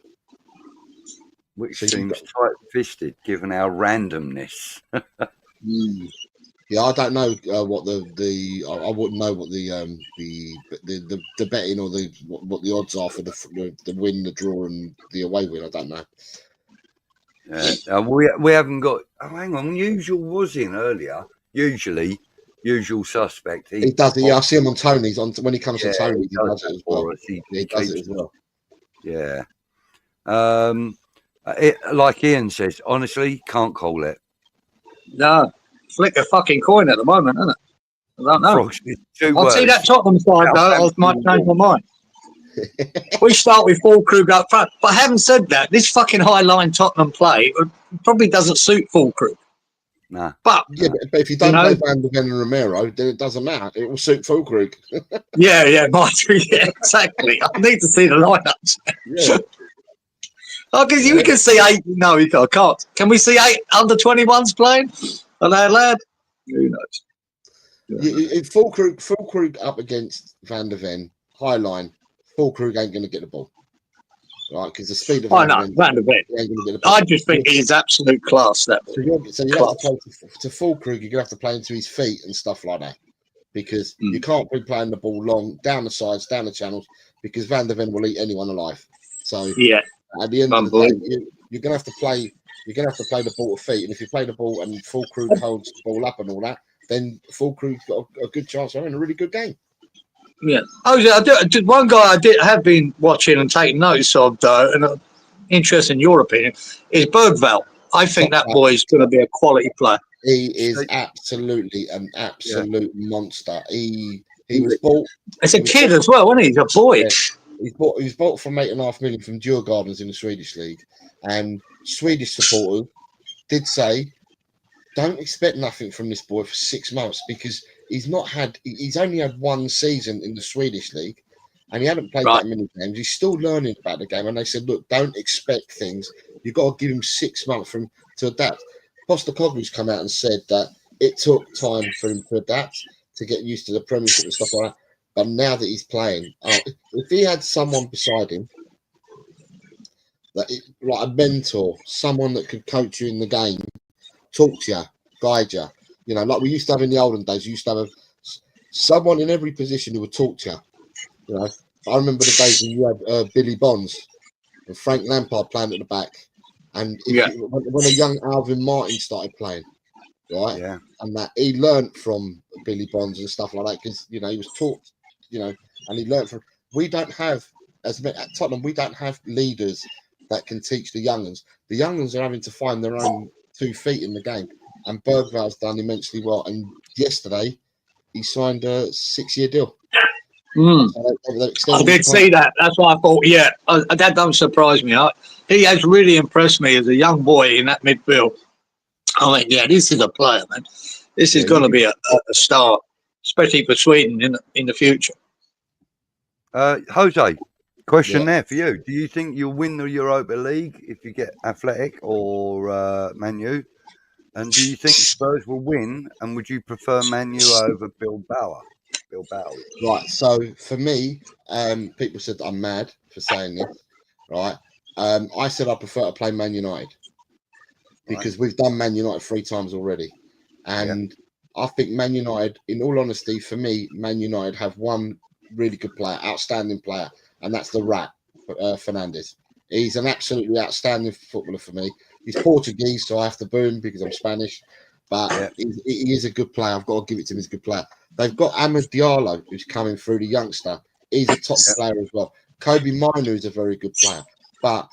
[SPEAKER 1] Which seems tight-fisted given our randomness.
[SPEAKER 3] Yeah, I don't know what I wouldn't know what the betting or what the odds are for the win, the draw, and the away win. I don't know.
[SPEAKER 1] We haven't got. Oh, hang on. Usual was in earlier. Usual suspect.
[SPEAKER 3] He does it. Yeah, I see him on Tony's. When he comes on Tony, he does it as well.
[SPEAKER 1] He
[SPEAKER 3] does it as well.
[SPEAKER 1] Yeah. Like Ian says, honestly, can't call it.
[SPEAKER 2] No, flick a fucking coin at the moment, isn't it? I don't know. I'll see that Tottenham side though. I might change my mind. We start with Fulkrug up front, but having said that, this fucking high line Tottenham play probably doesn't suit Fulkrug.
[SPEAKER 1] Nah.
[SPEAKER 3] But if you don't play Van der Ven and Romero, then it doesn't matter. It will suit Fulkrug.
[SPEAKER 2] yeah, might do. Yeah, exactly. I need to see the lineups.
[SPEAKER 3] Yeah.
[SPEAKER 2] We can see 8. No, we can't. Can we see 8 under 21s playing? Are they allowed? Who knows?
[SPEAKER 3] If Fulkrug up against Van der Ven, high line, Fulkrug ain't going to get the ball. Right, because the speed of Van der Ven.
[SPEAKER 2] I just think he's absolute class. That
[SPEAKER 3] so you have to play to Fulkrug. You're gonna have to play into his feet and stuff like that, because you can't be playing the ball long down the sides, down the channels, because Van der Ven will eat anyone alive. So at the end of the day, you're gonna have to play. You're gonna have to play the ball to feet, and if you play the ball and Fulkrug holds the ball up and all that, then Fulkrug's got a good chance of having a really good game.
[SPEAKER 2] Yeah. One guy I have been watching and taking notice of, though, and interested in your opinion, is Bergvall. I think that boy is going to be a quality player.
[SPEAKER 3] He is absolutely an absolute monster. He was bought.
[SPEAKER 2] As a kid as well, wasn't he? He's a boy.
[SPEAKER 3] Yeah. He was bought for $8.5 million from Djurgårdens in the Swedish league, and Swedish supporters did say, "Don't expect nothing from this boy for 6 months, because he's only had 1 season in the Swedish league, and he hadn't played that many games. He's still learning about the game." And they said, "Look, don't expect things. You've got to give him 6 months to adapt." Postecoglou's come out and said that it took time for him to adapt, to get used to the Premiership and stuff like that. But now that he's playing, if he had someone beside him, like a mentor, someone that could coach you in the game, talk to you, guide you, like we used to have in the olden days. You used to have someone in every position who would talk to you. I remember the days when you had Billy Bonds and Frank Lampard playing at the back, and when a young Alvin Martin started playing, right? Yeah. And that he learnt from Billy Bonds and stuff like that, because he was taught, and he learnt from. We don't have at Tottenham. We don't have leaders that can teach the young'uns. The young'uns are having to find their own 2 feet in the game, and Bergvall's done immensely well. And yesterday, he signed a 6-year deal.
[SPEAKER 2] I did see that. That's why I thought, that don't surprise me. He has really impressed me as a young boy in that midfield. I mean, this is a player, man. This is going to be a star, especially for Sweden in the future.
[SPEAKER 1] Jose, question there for you. Do you think you'll win the Europa League if you get Athletic or Man U? And do you think Spurs will win? And would you prefer Man U over Bilbao?
[SPEAKER 3] Right. So for me, people said I'm mad for saying this. Right. I said I prefer to play Man United because we've done Man United 3 times already, and I think Man United, in all honesty, for me, Man United have one really good player, outstanding player, and that's the Rat, Fernandes. He's an absolutely outstanding footballer for me. He's Portuguese, so I have to boo him because I'm Spanish, but he is a good player. I've got to give it to him. He's a good player. They've got Amad Diallo, who's coming through, the youngster. He's a top player as well. Kobe Minu is a very good player, but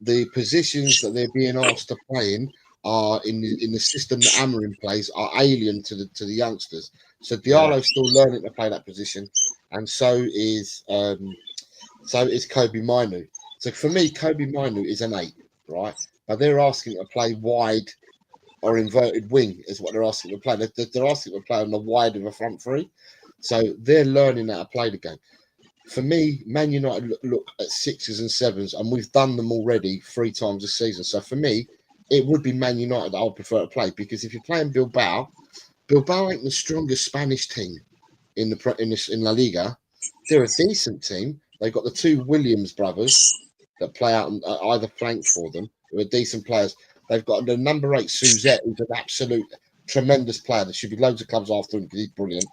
[SPEAKER 3] the positions that they're being asked to play in are in the system that Amorim plays are alien to the youngsters. So Diallo's still learning to play that position, and so is Kobe Minu. So for me, Kobe Minu is an 8, right? But they're asking to play wide or inverted wing is what they're asking to play. They're asking to play on the wide of a front 3. So they're learning how to play the game. For me, Man United look at 6s and 7s, and we've done them already 3 times this season. So for me, it would be Man United that I would prefer to play, because if you're playing Bilbao ain't the strongest Spanish team in La Liga. They're a decent team. They've got the 2 Williams brothers that play out on either flank for them, who are decent players. They've got the number 8 Suzette, who's an absolute tremendous player. There should be loads of clubs after him because he's brilliant.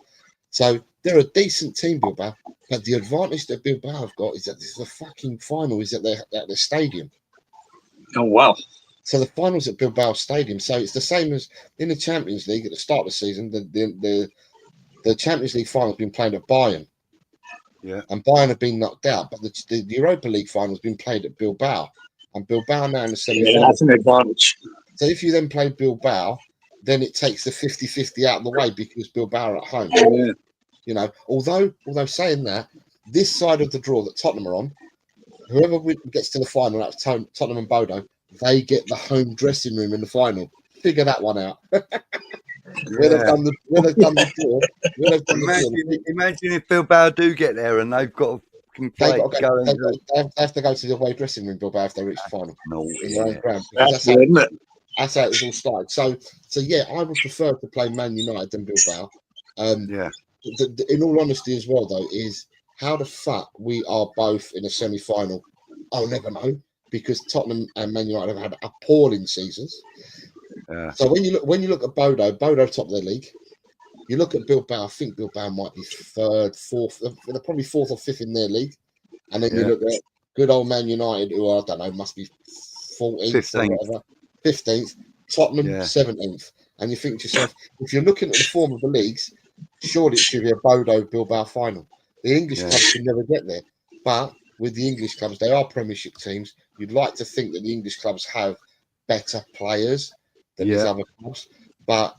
[SPEAKER 3] So they're a decent team, Bilbao. But the advantage that Bilbao have got is that this is the fucking final is at their stadium.
[SPEAKER 2] Oh, wow.
[SPEAKER 3] So the finals at Bilbao Stadium. So it's the same as in the Champions League at the start of the season. The Champions League final has been played at Bayern.
[SPEAKER 1] Yeah.
[SPEAKER 3] And Bayern have been knocked out, but the Europa League final has been played at Bilbao, and Bilbao now in the semi-final.
[SPEAKER 2] Yeah, that's an advantage.
[SPEAKER 3] So if you then play Bilbao, then it takes the 50-50 out of the way because Bilbao are at home.
[SPEAKER 2] Yeah.
[SPEAKER 3] You know, although saying that, this side of the draw that Tottenham are on, whoever gets to the final, that's Tottenham and Bodo, they get the home dressing room in the final. Figure that one out. Where they've done the draw.
[SPEAKER 1] Imagine if Bilbao do get there and they've got to
[SPEAKER 3] They have to go to the away dressing room, Bilbao, if they reach the final in their own ground.
[SPEAKER 2] That's
[SPEAKER 3] how it was all started. So yeah, I would prefer to play Man United than Bilbao. In all honesty, as well though, is how the fuck we are both in a semi-final. I'll never know because Tottenham and Man United have had appalling seasons. Yeah. So when you look at Bodo top of their league. You look at Bilbao. I think Bilbao might be third, fourth. They're probably fourth or fifth in their league. And then you look at good old Man United, who I don't know, must be 14th or whatever, 15th. Tottenham 17th. And you think to yourself, if you're looking at the form of the leagues, surely it should be a Bodo Bilbao final. The English clubs can never get there, but with the English clubs, they are Premiership teams. You'd like to think that the English clubs have better players than these other clubs, but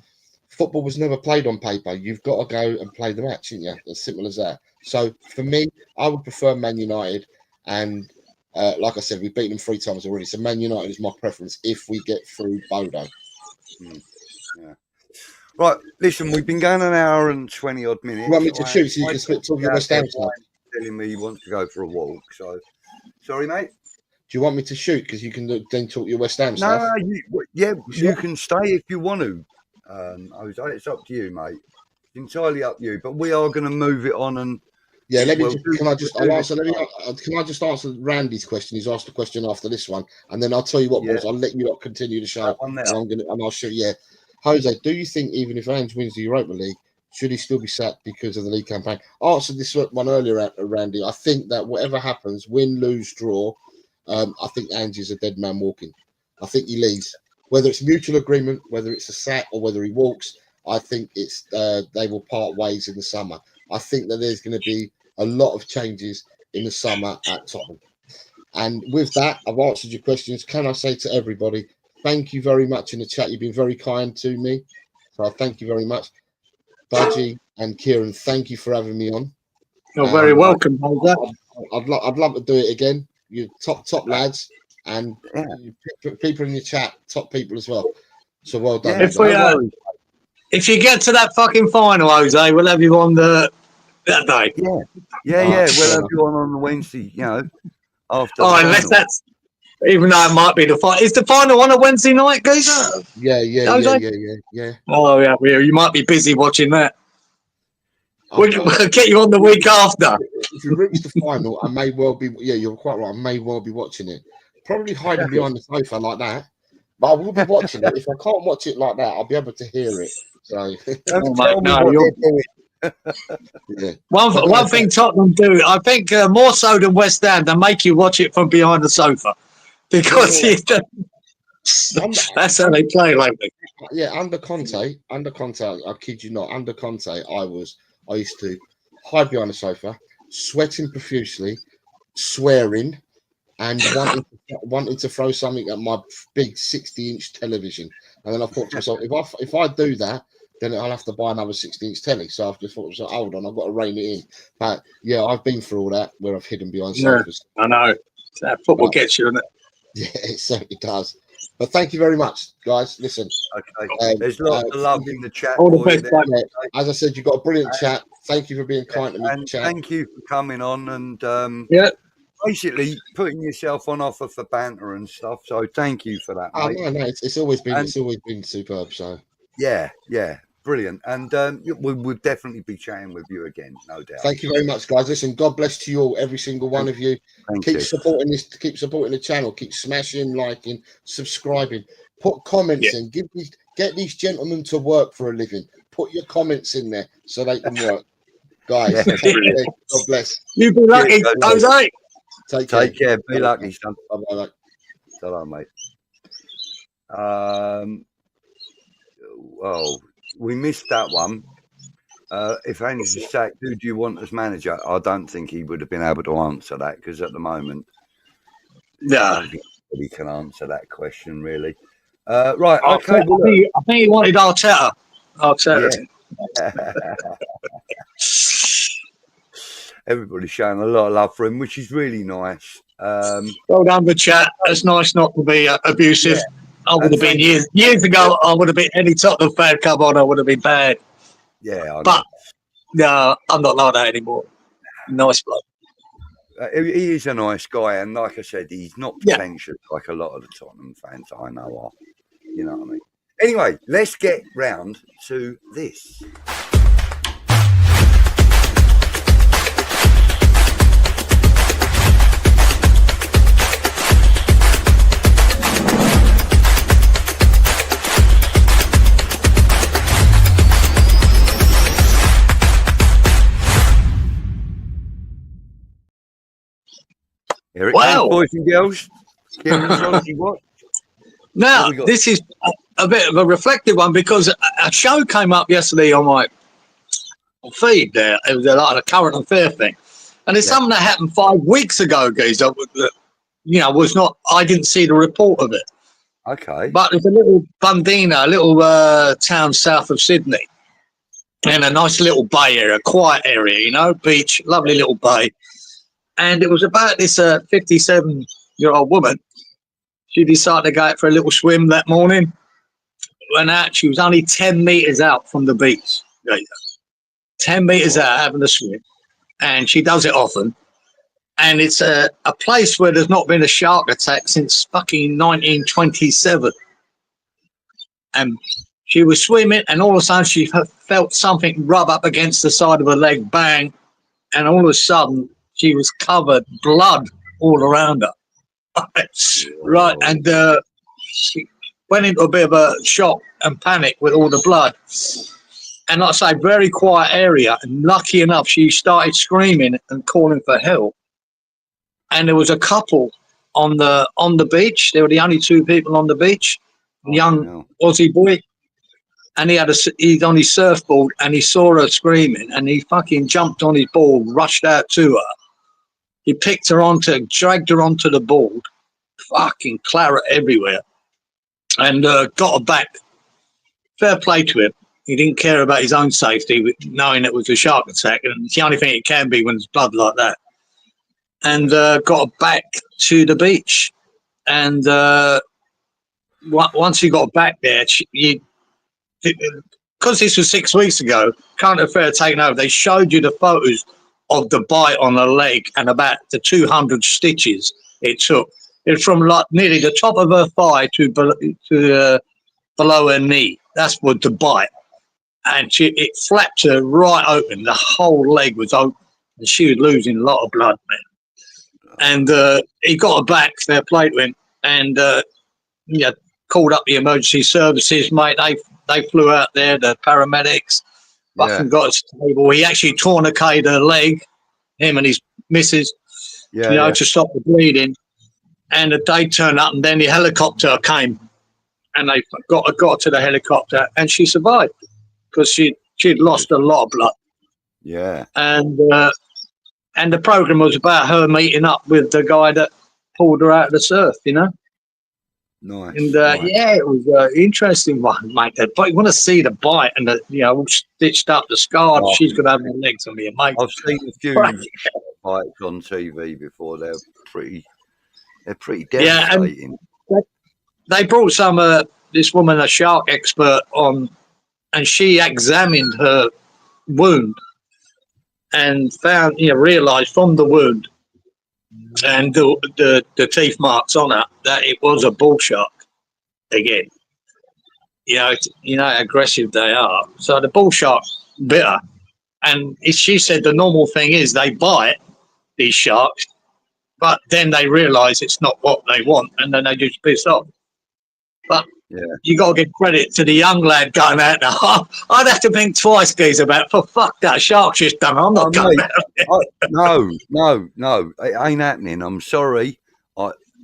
[SPEAKER 3] football was never played on paper. You've got to go and play the match, isn't you? As simple as that. So for me, I would prefer Man United, and like I said, we've beaten them 3 times already. So Man United is my preference if we get through Bodo.
[SPEAKER 1] Yeah. Right, listen, we've been going an hour and 20 odd minutes.
[SPEAKER 3] You want me to shoot so you can split talk your West Ham stuff?
[SPEAKER 1] Telling me he wants to go for a walk. So, sorry, mate.
[SPEAKER 3] Do you want me to shoot because you can then talk your West Ham stuff?
[SPEAKER 1] No, you can stay if you want to. Jose, it's up to you, mate. It's entirely up to you. But we are going to move it on and.
[SPEAKER 3] Yeah, can I just answer Randy's question? He's asked a question after this one, and then I'll tell you what, boys. I'll let you lot continue the show, and I'll show you. Yeah, Jose, do you think even if Ange wins the Europa League, should he still be sacked because of the league campaign? I answered this one earlier, Randy. I think that whatever happens, win, lose, draw, I think Ange is a dead man walking. I think he leaves, whether it's mutual agreement, whether it's a sack, or whether he walks. I think it's they will part ways in the summer. I think that there's going to be a lot of changes in the summer at Tottenham. And with that, I've answered your questions. Can I say to everybody, thank you very much in the chat. You've been very kind to me. So I thank you very much. Budgie and Kieran, thank you for having me on.
[SPEAKER 2] You're very welcome, Holger.
[SPEAKER 3] I'd love to do it again. You're top lads. And people in your chat, top people as well. So well done.
[SPEAKER 2] If you get to that fucking final, Jose, we'll have you on that day.
[SPEAKER 1] We'll have you on the Wednesday, after.
[SPEAKER 2] Oh, unless that's, even though it might be the final. Is the final on a Wednesday night, Geezer?
[SPEAKER 3] Yeah.
[SPEAKER 2] Oh, yeah. You might be busy watching that. We'll get you on the week after.
[SPEAKER 3] If you reach the final, I may well be. Yeah, you're quite right. I may well be watching it. Probably hiding behind the sofa like that. But I will be watching it. If I can't watch it like that, I'll be able to hear it. So,
[SPEAKER 2] One thing Tottenham do, I think more so than West Ham, they make you watch it from behind the sofa because that's how they play lately.
[SPEAKER 3] Yeah, under Conte, I kid you not, under Conte, I used to hide behind the sofa, sweating profusely, swearing, and wanting to throw something at my big 60-inch television. And then I thought to myself, if I do that, then I'll have to buy another 60-inch telly. So I've just thought, hold on, I've got to rein it in. But yeah, I've been through all that where I've hidden behind sofas.
[SPEAKER 2] I know. Football gets you, doesn't it?
[SPEAKER 3] Yeah, it certainly does. But thank you very much, guys. Listen.
[SPEAKER 1] Okay. There's lots of love in the chat.
[SPEAKER 2] All the best.
[SPEAKER 3] As I said, you've got a brilliant chat. Thank you for being kind to me.
[SPEAKER 1] And thank you for coming on and basically putting yourself on offer for banter and stuff. So thank you for that. Mate.
[SPEAKER 3] No, it's always been superb. So yeah,
[SPEAKER 1] brilliant. And we'll definitely be chatting with you again, no doubt.
[SPEAKER 3] Thank you very much, guys. Listen, God bless to you all, every single one of you. Keep supporting this. Keep supporting the channel. Keep smashing, liking, subscribing. Put comments in. Get these gentlemen to work for a living. Put your comments in there so they can work. Guys, God bless.
[SPEAKER 2] You be lucky, Jose.
[SPEAKER 3] Take care.
[SPEAKER 1] Be lucky, son.
[SPEAKER 3] Bye-bye.
[SPEAKER 1] Bye-bye, mate. Well, we missed that one. If Andy's sacked, who do you want as manager? I don't think he would have been able to answer that because at the moment, I don't think anybody can answer that question really. Right, okay.
[SPEAKER 2] I think he wanted Arteta.
[SPEAKER 1] Yeah. Everybody's showing a lot of love for him, which is really nice.
[SPEAKER 2] Well done, the chat. It's nice not to be abusive. Yeah. I would have been years ago. I would have been any Tottenham fan come on. I would have been bad.
[SPEAKER 1] Yeah,
[SPEAKER 2] but no, I'm not like that anymore. Nice bloke.
[SPEAKER 1] He is a nice guy, and like I said, he's not pretentious like a lot of the Tottenham fans I know are. You know what I mean? Anyway, let's get round to this. Here it comes, boys and girls.
[SPEAKER 2] Now, this is a bit of a reflective one because a show came up yesterday on my feed there. It was like a current affair thing. And it's something that happened 5 weeks ago, guys. That, was not, I didn't see the report of it.
[SPEAKER 1] Okay.
[SPEAKER 2] But it's a little Bundina, a little town south of Sydney. And a nice little bay area, quiet area, beach, lovely little bay. And it was about this 57-year-old woman. She decided to go out for a little swim that morning. Went out. She was only 10 metres out from the beach. 10 metres out having a swim. And she does it often. And it's a place where there's not been a shark attack since fucking 1927. And she was swimming, and all of a sudden she felt something rub up against the side of her leg, bang. And all of a sudden, she was covered, blood all around her. Right, and she went into a bit of a shock and panic with all the blood. And like I say, very quiet area. And lucky enough, she started screaming and calling for help. And there was a couple on the beach. They were the only 2 people on the beach. Young Aussie boy. And he's on his surfboard, and he saw her screaming, and he fucking jumped on his board, rushed out to her. He picked her dragged her onto the board, fucking claret everywhere, and got her back. Fair play to him. He didn't care about his own safety, knowing it was a shark attack, and it's the only thing it can be when there's blood like that. And got her back to the beach. And once he got back there, because this was 6 weeks ago, current affair taken over, they showed you the photos of the bite on her leg and about the 200 stitches it took. It's from like nearly the top of her thigh to below her knee. That's what the bite. And it flapped her right open. The whole leg was open, and she was losing a lot of blood, man. And he got her back, fair play to him, and called up the emergency services, mate. They flew out there, the paramedics. Fucking got us stable. He actually tourniqueted her leg, him and his missus, to stop the bleeding. And they turned up, and then the helicopter came, and they got to the helicopter, and she survived because she'd lost a lot of blood.
[SPEAKER 1] Yeah.
[SPEAKER 2] And the program was about her meeting up with the guy that pulled her out of the surf,
[SPEAKER 1] Nice.
[SPEAKER 2] And it was an interesting one, mate. But you want to see the bite and all stitched up, the scar. She's going to have her legs on me, mate.
[SPEAKER 1] I've seen a few bites on TV before. They're pretty devastating.
[SPEAKER 2] And they brought this woman, a shark expert, on, and she examined her wound and found, realised from the wound and the teeth marks on it that it was a bull shark again. You know how aggressive they are. So the bull shark bit her, and she said the normal thing is they bite these sharks, but then they realise it's not what they want, and then they just piss off. But you got to give credit to the young lad going out there. I'd have to think twice, guys, about for fuck that shark's just done. I'm not going out.
[SPEAKER 1] No, it ain't happening. I'm sorry.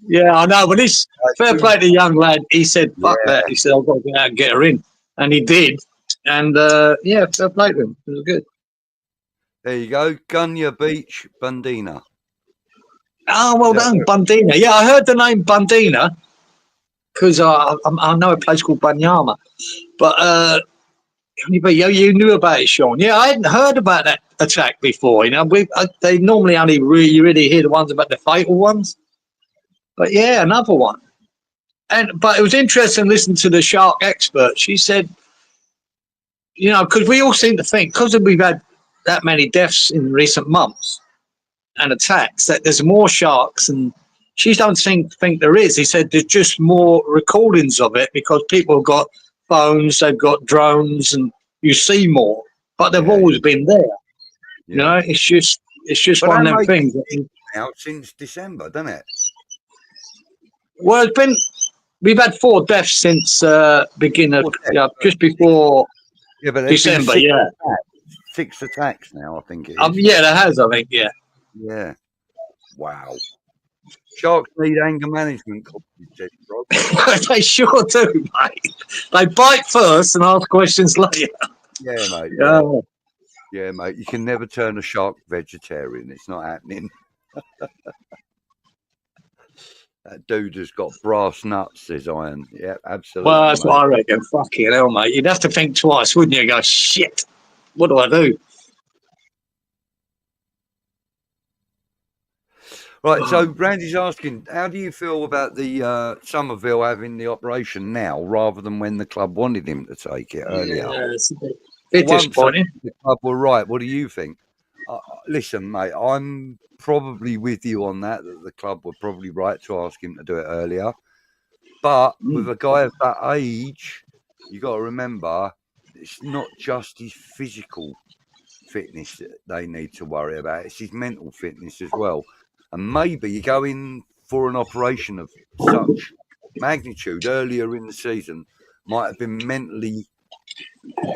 [SPEAKER 2] Yeah, I know. But this fair play to the young lad. He said, "Fuck that." He said, "I've got to get out and get her in," and he did. And yeah, fair play to him. It was good.
[SPEAKER 1] There you go, Gunya Beach, Bundina.
[SPEAKER 2] Oh, well done, Bundina. Yeah, I heard the name Bundina because I know a place called Banyama. But you knew about it, Sean. Yeah, I hadn't heard about that attack before. You know, they normally only really hear the ones about the fatal ones. But yeah, another one. But it was interesting listening to the shark expert. She said, you know, because we all seem to think, because we've had that many deaths in recent months and attacks, that there's more sharks, and she don't think there is. He said there's just more recordings of it because people have got phones, they've got drones, and you see more. But they've always been there. Yeah. You know, it's just one of them things.
[SPEAKER 1] Now since December, doesn't it?
[SPEAKER 2] Well, we've had 4 deaths since beginning of just before December. Yeah,
[SPEAKER 1] 6 attacks now. I think it is.
[SPEAKER 2] Yeah, there has. I think. Yeah.
[SPEAKER 1] Yeah. Wow. Sharks need anger management.
[SPEAKER 2] They sure do, mate. They bite first and ask questions later.
[SPEAKER 1] Yeah, mate. Yeah, mate. You can never turn a shark vegetarian. It's not happening. That dude has got brass nuts, says Iron. Yeah, absolutely.
[SPEAKER 2] Well, that's what I reckon. Fucking hell, mate. You'd have to think twice, wouldn't you? Go, shit, what do I do?
[SPEAKER 1] Right, so Randy's asking, how do you feel about the Somerville having the operation now rather than when the club wanted him to take it earlier?
[SPEAKER 2] Yeah, it's a bit disappointing.
[SPEAKER 1] The club were right. What do you think? Listen, mate, I'm probably with you on that the club were probably right to ask him to do it earlier. But with a guy of that age, you got to remember, it's not just his physical fitness that they need to worry about. It's his mental fitness as well. And maybe you go in for an operation of such magnitude earlier in the season might have been mentally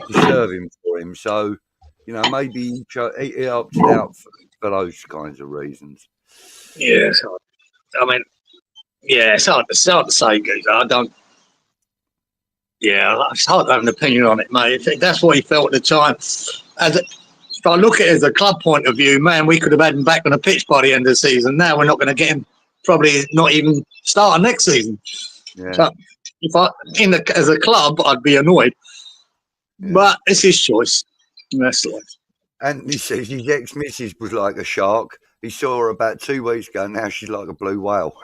[SPEAKER 1] disturbing for him. So, you know, maybe he opted out for those kinds of reasons.
[SPEAKER 2] Yeah, I mean, yeah, it's hard to say, Geezer. I don't. Yeah, it's hard to have an opinion on it, mate. If that's what he felt at the time. If I look at it as a club point of view, man, we could have had him back on the pitch by the end of the season. Now we're not going to get him, probably not even starting next season. Yeah. So if as a club, I'd be annoyed. Yeah. But it's his choice. That's life.
[SPEAKER 1] And he says his ex-missus was like a shark. He saw her about 2 weeks ago. Now she's like a blue whale.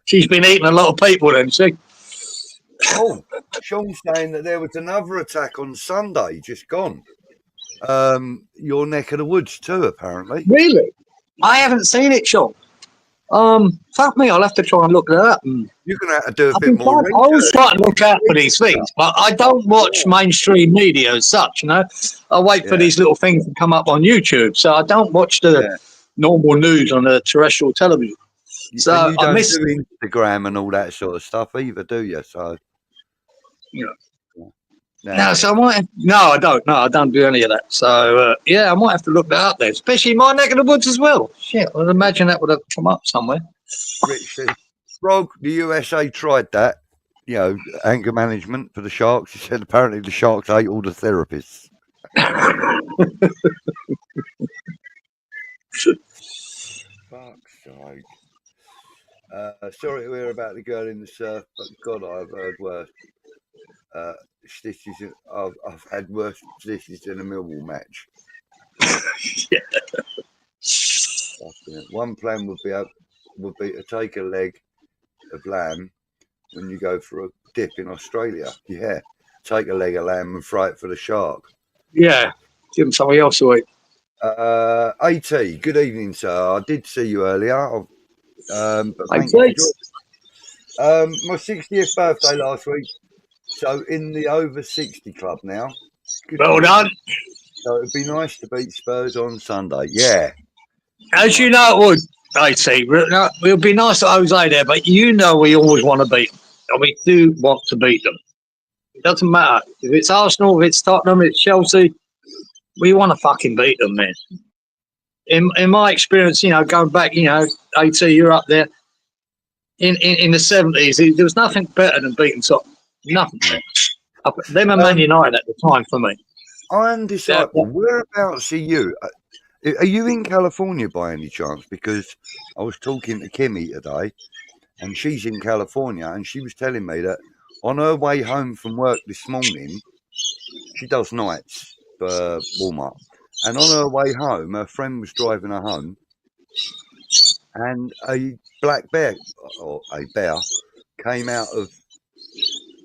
[SPEAKER 2] She's been eating a lot of people then, see?
[SPEAKER 1] Oh, Sean's saying that there was another attack on Sunday, just gone. Your neck of the woods too, apparently.
[SPEAKER 2] Really? I haven't seen it, Sean. Fuck me, I'll have to try and look that up.
[SPEAKER 1] You're going to have to do a bit more research.
[SPEAKER 2] I always try to look out for these things, but I don't watch mainstream media as such, you know. I wait for these little things to come up on YouTube, so I don't watch the normal news on the terrestrial television. So
[SPEAKER 1] and you don't do Instagram and all that sort of stuff either, do you? So,
[SPEAKER 2] No, so I might. No, I don't. No, I don't do any of that. So I might have to look that up there, especially in my neck of the woods as well. Shit, I'd imagine that would have come up somewhere.
[SPEAKER 1] Rich, Frog, the USA tried that. You know, anger management for the Sharks. He said apparently the Sharks ate all the therapists. Fuck's sake. Sorry to hear about the girl in the surf, but God, I've heard worse. Stitches. I've had worse stitches in a Millwall match. One plan would be to take a leg of lamb when you go for a dip in Australia. Yeah, take a leg of lamb and fry it for the shark.
[SPEAKER 2] Yeah, give them something else to eat.
[SPEAKER 1] AT, good evening, sir. I did see you earlier. But thank
[SPEAKER 2] you.
[SPEAKER 1] My 60th birthday last week. So in the over 60 club now.
[SPEAKER 2] Well done.
[SPEAKER 1] So it'd be nice to beat Spurs on Sunday. Yeah.
[SPEAKER 2] As you know it would, AT. It would be nice to Jose there, but you know we always want to beat them. And we do want to beat them. It doesn't matter. If it's Arsenal, if it's Tottenham, if it's Chelsea, we want to fucking beat them, man. in my experience, going back, AT, you're up there. In the 70s, there was nothing better than beating Tottenham. Nothing better. Them and Man United at the time for me.
[SPEAKER 1] Iron Disciple, whereabouts are you? Are you in California by any chance? Because I was talking to Kimmy today, and she's in California, and she was telling me that on her way home from work this morning, she does nights for Walmart, and on her way home, her friend was driving her home, and a black bear, or a bear, came out of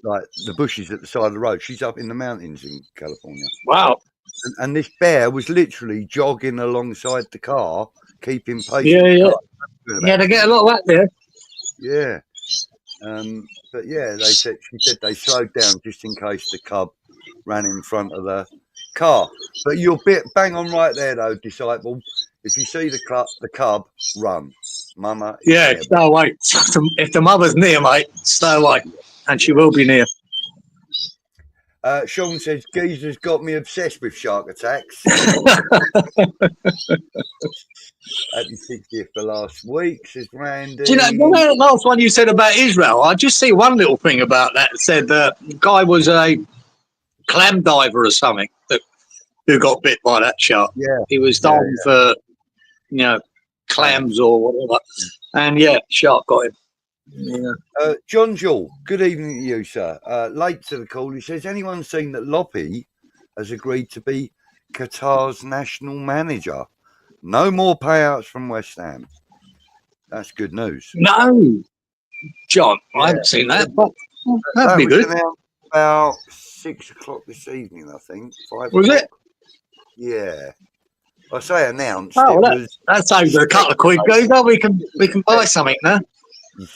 [SPEAKER 1] like the bushes at the side of the road. She's up in the mountains in California.
[SPEAKER 2] Wow.
[SPEAKER 1] And this bear was literally jogging alongside the car, keeping pace.
[SPEAKER 2] Yeah. Yeah, they get a lot of that there.
[SPEAKER 1] Yeah. But yeah, she said they slowed down just in case the cub ran in front of the car. But you're bang on right there, though, Disciple. If you see the cub, run. Mama.
[SPEAKER 2] Yeah, stay away. If the mother's near, mate, stay away. And she will be near.
[SPEAKER 1] Sean says, Geezer's got me obsessed with shark attacks. Happy 60th for last week, says Randy.
[SPEAKER 2] Do you know the last one you said about Israel? I just see one little thing about that. It said the guy was a clam diver or something who got bit by that shark.
[SPEAKER 1] Yeah.
[SPEAKER 2] He was diving for, clams or whatever. And shark got him. Yeah.
[SPEAKER 1] John Jewell, good evening to you, sir. Late to the call. He says, anyone seen that Loppy has agreed to be Qatar's national manager? No more payouts from West Ham. That's good news.
[SPEAKER 2] No, John, I haven't seen that, but that'd be good.
[SPEAKER 1] About 6 o'clock this evening, I think. 5
[SPEAKER 2] was
[SPEAKER 1] o'clock.
[SPEAKER 2] It?
[SPEAKER 1] Yeah. I say announced.
[SPEAKER 2] Oh, that saves a couple of quid. We can buy something now.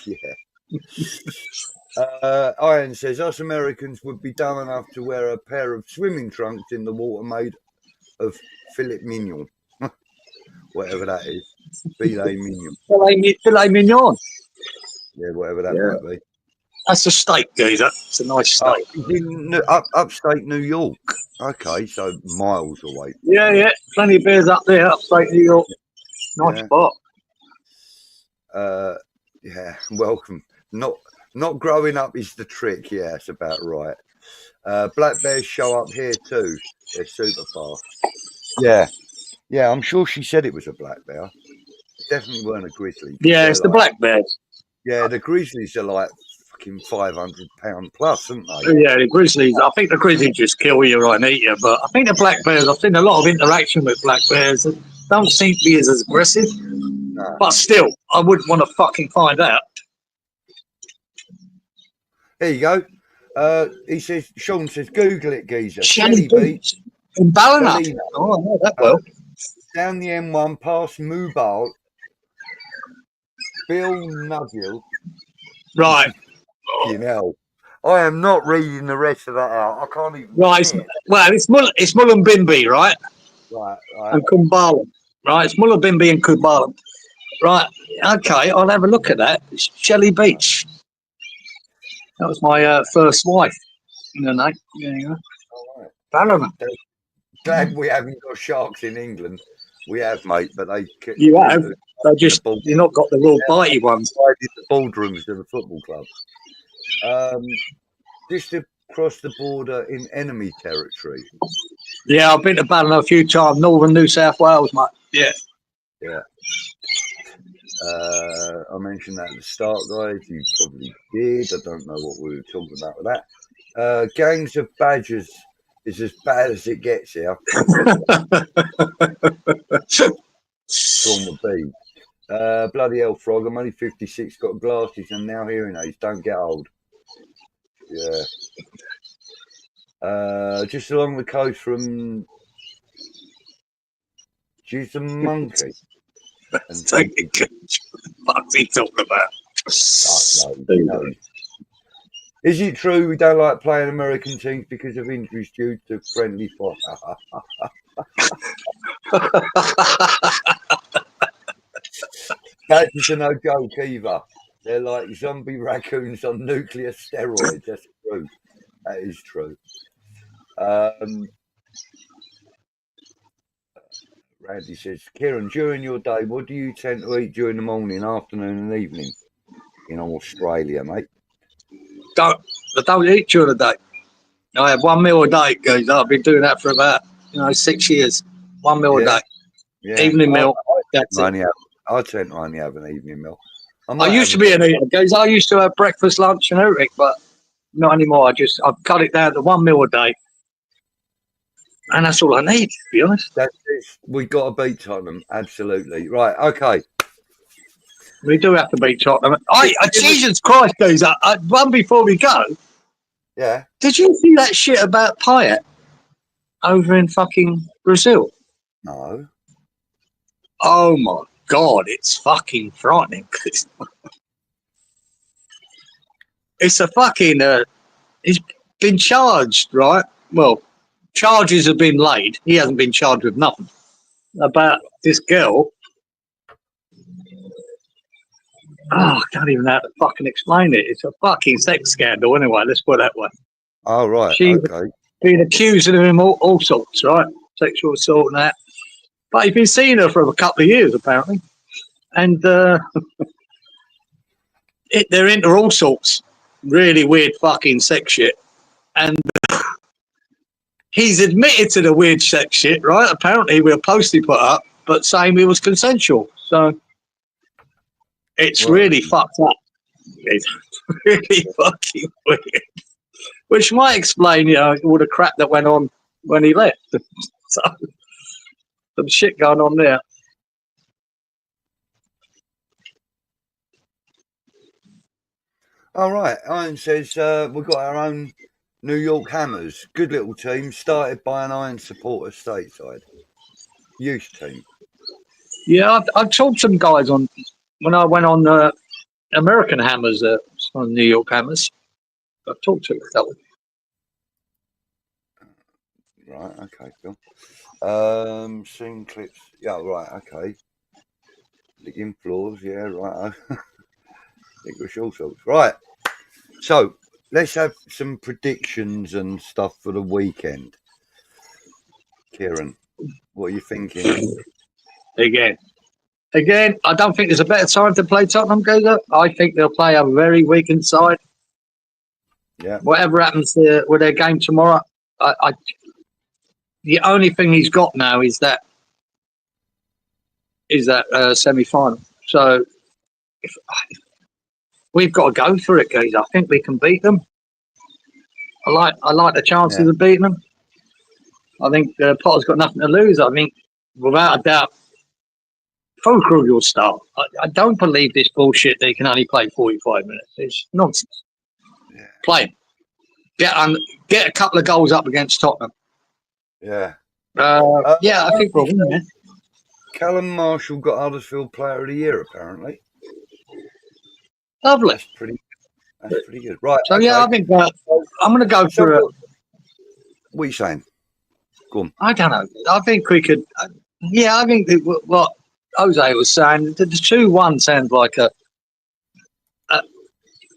[SPEAKER 1] Yeah. Iron says us Americans would be dumb enough to wear a pair of swimming trunks in the water made of filet mignon, whatever that is. Filet mignon.
[SPEAKER 2] Filet mignon.
[SPEAKER 1] Yeah, whatever that might be.
[SPEAKER 2] That's a steak, geezer. It's a nice steak.
[SPEAKER 1] In upstate New York. Okay, so miles away.
[SPEAKER 2] Yeah. Plenty of beers up there, upstate New York. Nice spot.
[SPEAKER 1] Yeah, welcome. Not growing up is the trick. Yeah, it's about right. Black bears show up here too. They're super fast. Yeah. I'm sure she said it was a black bear. It definitely weren't a grizzly.
[SPEAKER 2] Yeah, it's the black bears.
[SPEAKER 1] Yeah, the grizzlies are like fucking 500 pound plus, aren't they?
[SPEAKER 2] Yeah, the grizzlies. I think the grizzlies just kill you and eat you. But I think the black bears. I've seen a lot of interaction with black bears. They don't seem to be as aggressive. No. But still, I wouldn't want to fucking find out.
[SPEAKER 1] There you go. Sean says, Google it, geezer. Shelly Beach.
[SPEAKER 2] In Ballina. Oh, I know that well.
[SPEAKER 1] Down the M1 past Mubal. Bill Nuggill.
[SPEAKER 2] Right.
[SPEAKER 1] Hell. I am not reading the rest of that out. I can't even.
[SPEAKER 2] Right. It's Mullumbimby, right?
[SPEAKER 1] Right.
[SPEAKER 2] And Kumbalam. Right. It's Mullumbimby and Kumbalam. Right. Okay. I'll have a look at that. It's Shelly Beach. That was my first wife. There you go. All right. Ballina.
[SPEAKER 1] Glad we haven't got sharks in England. We have, mate, but they.
[SPEAKER 2] You have. You've not got the real bitey ones.
[SPEAKER 1] The boardrooms of the football club. Just across the border in enemy territory.
[SPEAKER 2] Yeah, I've been to Ballina a few times. Northern New South Wales, mate. Yeah.
[SPEAKER 1] I mentioned that at the start, guys. You probably did. I don't know what we were talking about with that. Gangs of badgers is as bad as it gets here. From the B. Bloody hell, Frog. I'm only 56, got glasses and now hearing aids. Don't get old. Yeah. Just along the coast from She's a monkey.
[SPEAKER 2] What's he talking about?
[SPEAKER 1] Is it true we don't like playing American teams because of injuries due to friendly fire? Badgers are no joke either. They're like zombie raccoons on nuclear steroids. That's true. That is true. Randy says, Kieran, during your day, what do you tend to eat during the morning, afternoon, and evening in Australia, mate?
[SPEAKER 2] I don't eat during the day. I have one meal a day, guys. I've been doing that for about 6 years. One meal a day.
[SPEAKER 1] Yeah.
[SPEAKER 2] Evening meal. That's it.
[SPEAKER 1] I tend to only have an evening meal.
[SPEAKER 2] I used to be an eater, guys. I used to have breakfast, lunch, and everything, but not anymore. I've cut it down to one meal a day, and that's all I need, to be honest.
[SPEAKER 1] We got to beat Tottenham, absolutely. Right, okay.
[SPEAKER 2] We do have to beat Tottenham. Jesus Christ, guys! One before we go.
[SPEAKER 1] Yeah.
[SPEAKER 2] Did you see that shit about Payet over in fucking Brazil?
[SPEAKER 1] No.
[SPEAKER 2] Oh my God, it's fucking frightening. It's a fucking. He's been charged, right? Well, charges have been laid. He hasn't been charged with nothing about this girl. I can't even know how to fucking explain it. It's a fucking sex scandal, anyway. Let's put it that way.
[SPEAKER 1] Oh, right.
[SPEAKER 2] She's
[SPEAKER 1] okay.
[SPEAKER 2] been accusing him all sorts, right? Sexual assault and that. But he's been seeing her for a couple of years, apparently. And they're into all sorts really weird fucking sex shit. And he's admitted to the weird sex shit, right? Apparently, we were posted put up, but saying it was consensual. So it's really fucked up. It's really fucking weird. Which might explain, all the crap that went on when he left. So, some shit going on there.
[SPEAKER 1] All right. Iron says we've got our own New York Hammers. Good little team, started by an Iron supporter stateside. Youth team.
[SPEAKER 2] Yeah, I've talked to some guys when I went on American Hammers, on New York Hammers. I've talked to a couple.
[SPEAKER 1] Right, okay, cool. Seen clips. Yeah, right, okay. Digging floors, yeah, right. English all sorts. Right. So let's have some predictions and stuff for the weekend. Kieran, what are you thinking?
[SPEAKER 2] Again, I don't think there's a better time to play Tottenham, Gozer. I think they'll play a very weakened side.
[SPEAKER 1] Yeah.
[SPEAKER 2] Whatever happens with their game tomorrow, the only thing he's got now is that semi-final. So we've got to go for it, guys. I think we can beat them. I like the chances of beating them. I think Potter's got nothing to lose. I think, without a doubt, Fulcrum will start. I don't believe this bullshit they can only play 45 minutes. It's nonsense.
[SPEAKER 1] Yeah.
[SPEAKER 2] Play him. Get a couple of goals up against Tottenham.
[SPEAKER 1] Yeah.
[SPEAKER 2] Yeah, I think we'll win, man.
[SPEAKER 1] Callum Marshall got Huddersfield Player of the Year, apparently.
[SPEAKER 2] Lovely.
[SPEAKER 1] That's pretty good. Right.
[SPEAKER 2] So,
[SPEAKER 1] okay.
[SPEAKER 2] yeah, I think I'm going to go for a...
[SPEAKER 1] What are you saying? Go on.
[SPEAKER 2] I don't know. I think we could... I think what Jose was saying, the 2-1 sounds like a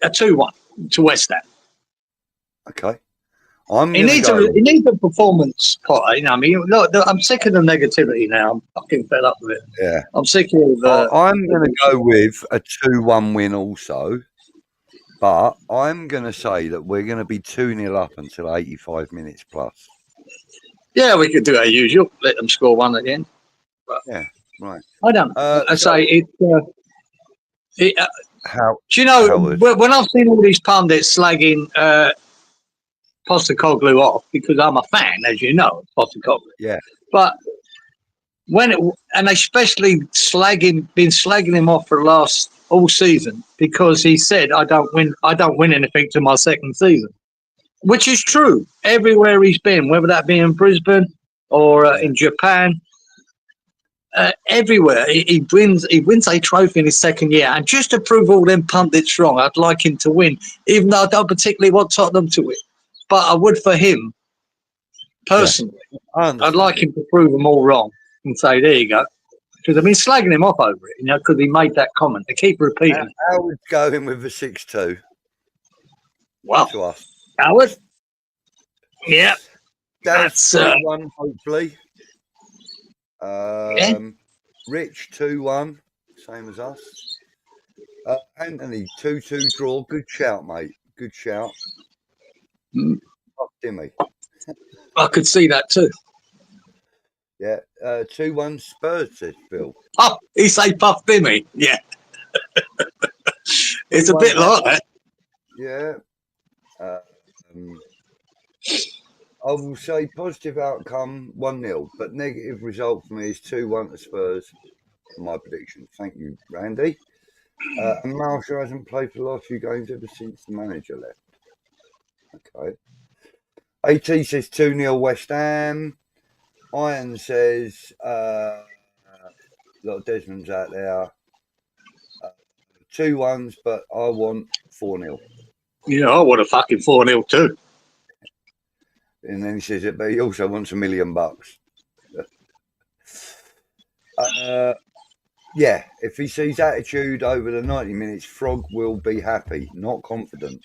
[SPEAKER 2] 2-1 to West Ham.
[SPEAKER 1] Okay.
[SPEAKER 2] He needs a performance, Potter. I mean, look, I'm sick of the negativity now. I'm fucking fed up with it.
[SPEAKER 1] Yeah.
[SPEAKER 2] I'm sick of...
[SPEAKER 1] I'm going to go with a 2-1 win also. But I'm going to say that we're going to be 2-0 up until 85 minutes plus.
[SPEAKER 2] Yeah, we could do our usual. Let them score one again. But
[SPEAKER 1] yeah, right.
[SPEAKER 2] I don't know. I say it... do you know,
[SPEAKER 1] Howard.
[SPEAKER 2] when I've seen all these pundits slagging Postecoglou off, because I'm a fan, as you know, of Postecoglou.
[SPEAKER 1] Yeah.
[SPEAKER 2] But and especially been slagging him off for all season, because he said I don't win anything to my second season, which is true. Everywhere he's been, whether that be in Brisbane or in Japan, everywhere he wins a trophy in his second year. And just to prove all them pundits wrong, I'd like him to win, even though I don't particularly want Tottenham to win. But I would for him personally. Yeah, I'd like him to prove them all wrong and say, there you go. Because I've been slagging him off over it, because he made that comment. They keep repeating.
[SPEAKER 1] Howard's going with a 6-2.
[SPEAKER 2] Wow.
[SPEAKER 1] To us.
[SPEAKER 2] Howard? Yeah.
[SPEAKER 1] That's 3-1, hopefully.
[SPEAKER 2] Yeah.
[SPEAKER 1] Rich 2-1, same as us. Anthony 2-2 draw. Good shout, mate. Good shout.
[SPEAKER 2] Mm.
[SPEAKER 1] Fuck Dimmy.
[SPEAKER 2] I could see that too.
[SPEAKER 1] Yeah. 2-1 Spurs, says Phil.
[SPEAKER 2] Oh, he say Puff Dimmy. Yeah. It's a bit like that.
[SPEAKER 1] Yeah. I will say positive outcome 1-0, but negative result for me is 2-1 to Spurs. My prediction. Thank you, Randy. And Marshall hasn't played for the last few games ever since the manager left. Okay. AT says 2-0 West Ham. Iron says a lot of Desmonds out there. 2-1s, but I want 4-0.
[SPEAKER 2] Yeah, I want a fucking 4-0 too.
[SPEAKER 1] And then he says it, but he also wants $1 million. Yeah, if he sees attitude over the 90 minutes, Frog will be happy, not confident.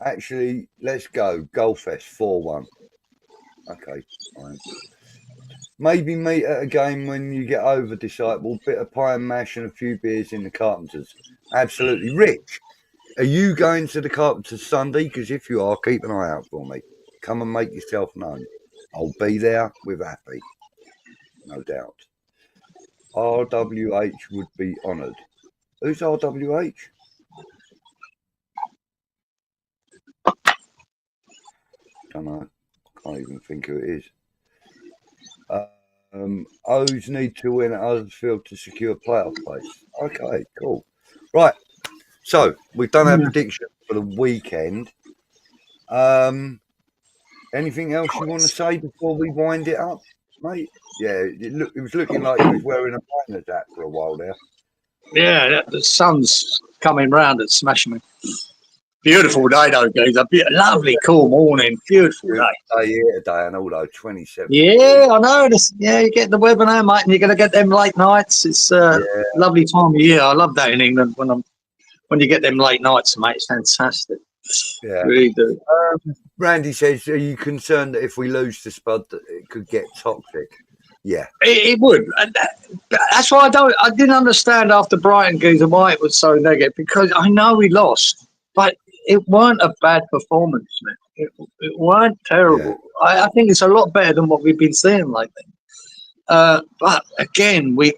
[SPEAKER 1] Actually, let's go. Goalfest 4-1. Okay, fine. Maybe meet at a game when you get over Disciple, bit of pie and mash and a few beers in the Carpenters. Absolutely. Rich, are you going to the Carpenters Sunday? Because if you are, keep an eye out for me. Come and make yourself known. I'll be there with happy. No doubt. RWH would be honoured. Who's RWH? Don't know. Can't even think who it is. O's need to win at Huddersfield to secure playoff place. Okay, cool. Right. So we've done our prediction for the weekend. Anything else you want to say before we wind it up, mate? Yeah, it was looking like you was wearing a Miners hat for a while there.
[SPEAKER 2] Yeah, the sun's coming round and smashing me. Beautiful day though, guys. A lovely, cool morning. Beautiful day.
[SPEAKER 1] Here today and although 27.
[SPEAKER 2] Yeah, I know. Yeah, you get the weather now, mate, and you're going to get them late nights. It's a lovely time of year. I love that in England when you get them late nights, mate. It's fantastic.
[SPEAKER 1] Yeah,
[SPEAKER 2] really do.
[SPEAKER 1] Randy says, "Are you concerned that if we lose to Spud, that it could get toxic?" Yeah,
[SPEAKER 2] it would. That's why I didn't understand after Brighton games why it was so negative, because I know we lost, but it weren't a bad performance, man. It weren't terrible. Yeah. I think it's a lot better than what we've been seeing lately. But again, we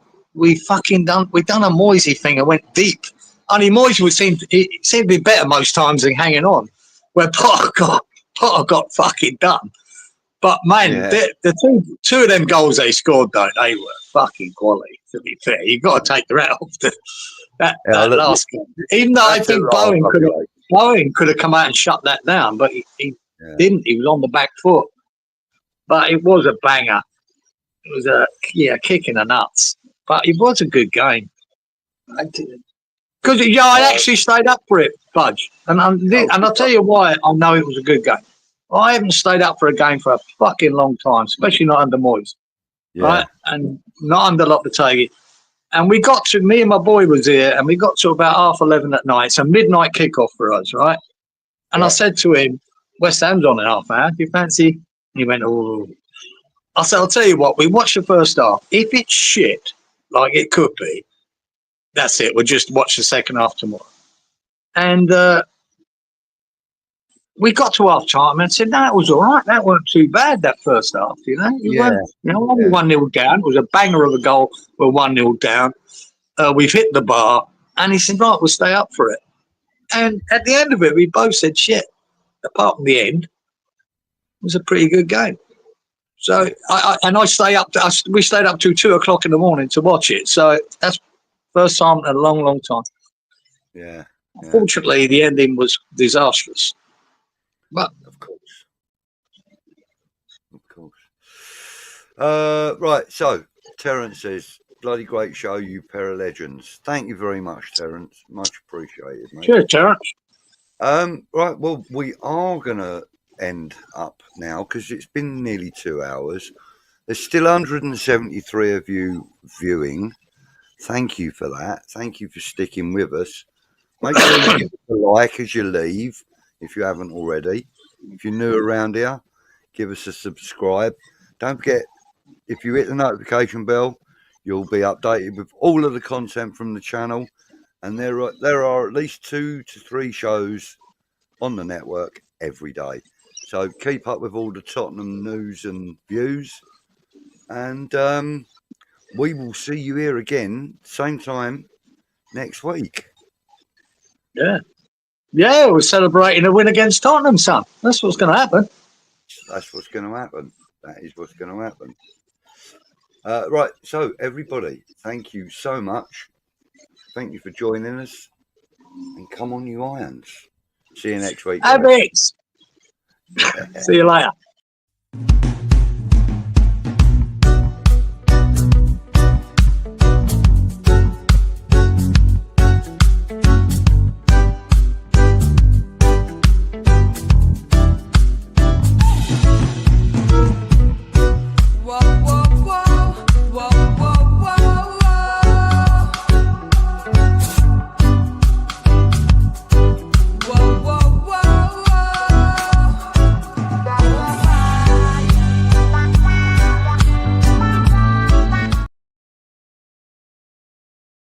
[SPEAKER 2] fucking done a Moisey thing and went deep. I mean, Moisey seemed to be better most times than hanging on, where Potter got fucking done. But man, the two of them goals they scored, though, they were fucking quality. To be fair, you got to take the out off that last game. Even though I think Bowen could have come out and shut that down, but he didn't. He was on the back foot. But it was a banger. It was a kick in the nuts. But it was a good game. Because I actually stayed up for it, Budge, and I'll tell you why I know it was a good game. I haven't stayed up for a game for a fucking long time, especially not under Moyes, right? And not under Lopetegui. And me and my boy was here, and we got to about 11:30 at night. It's a midnight kickoff for us, right? And I said to him, West Ham's on in half hour. Do you fancy? He went, oh. I said, I'll tell you what, we watched the first half. If it's shit, like it could be, that's it. We'll just watch the second half tomorrow. And we got to half time and said, no, it was all right. That weren't too bad, that first half, you know. We 1-0 down. It was a banger of a goal. We're 1-0 down. We've hit the bar. And he said, right, we'll stay up for it. And at the end of it, we both said, shit, apart from the end, it was a pretty good game. So we stayed up till 2 o'clock in the morning to watch it. So that's first time in a long, long time.
[SPEAKER 1] Yeah.
[SPEAKER 2] Unfortunately, the ending was disastrous. But
[SPEAKER 1] of course. Right. So Terence says, "Bloody great show, you pair of legends." Thank you very much, Terence. Much appreciated, mate.
[SPEAKER 2] Sure, Terence.
[SPEAKER 1] Right. Well, we are gonna end up now because it's been nearly 2 hours. There's still 173 of you viewing. Thank you for that. Thank you for sticking with us. Make sure you give us a like as you leave if you haven't already. If you're new around here, give us a subscribe. Don't forget if you hit the notification bell, you'll be updated with all of the content from the channel. And there are at least 2 to 3 shows on the network every day. So keep up with all the Tottenham news and views. And we will see you here again, same time next week.
[SPEAKER 2] Yeah. Yeah, we're celebrating a win against Tottenham, son. That's what's going to happen.
[SPEAKER 1] That's what's going to happen. That is what's going to happen. Right. So, everybody, thank you so much. Thank you for joining us. And come on, you Irons. See you next week.
[SPEAKER 2] Habits. See you later.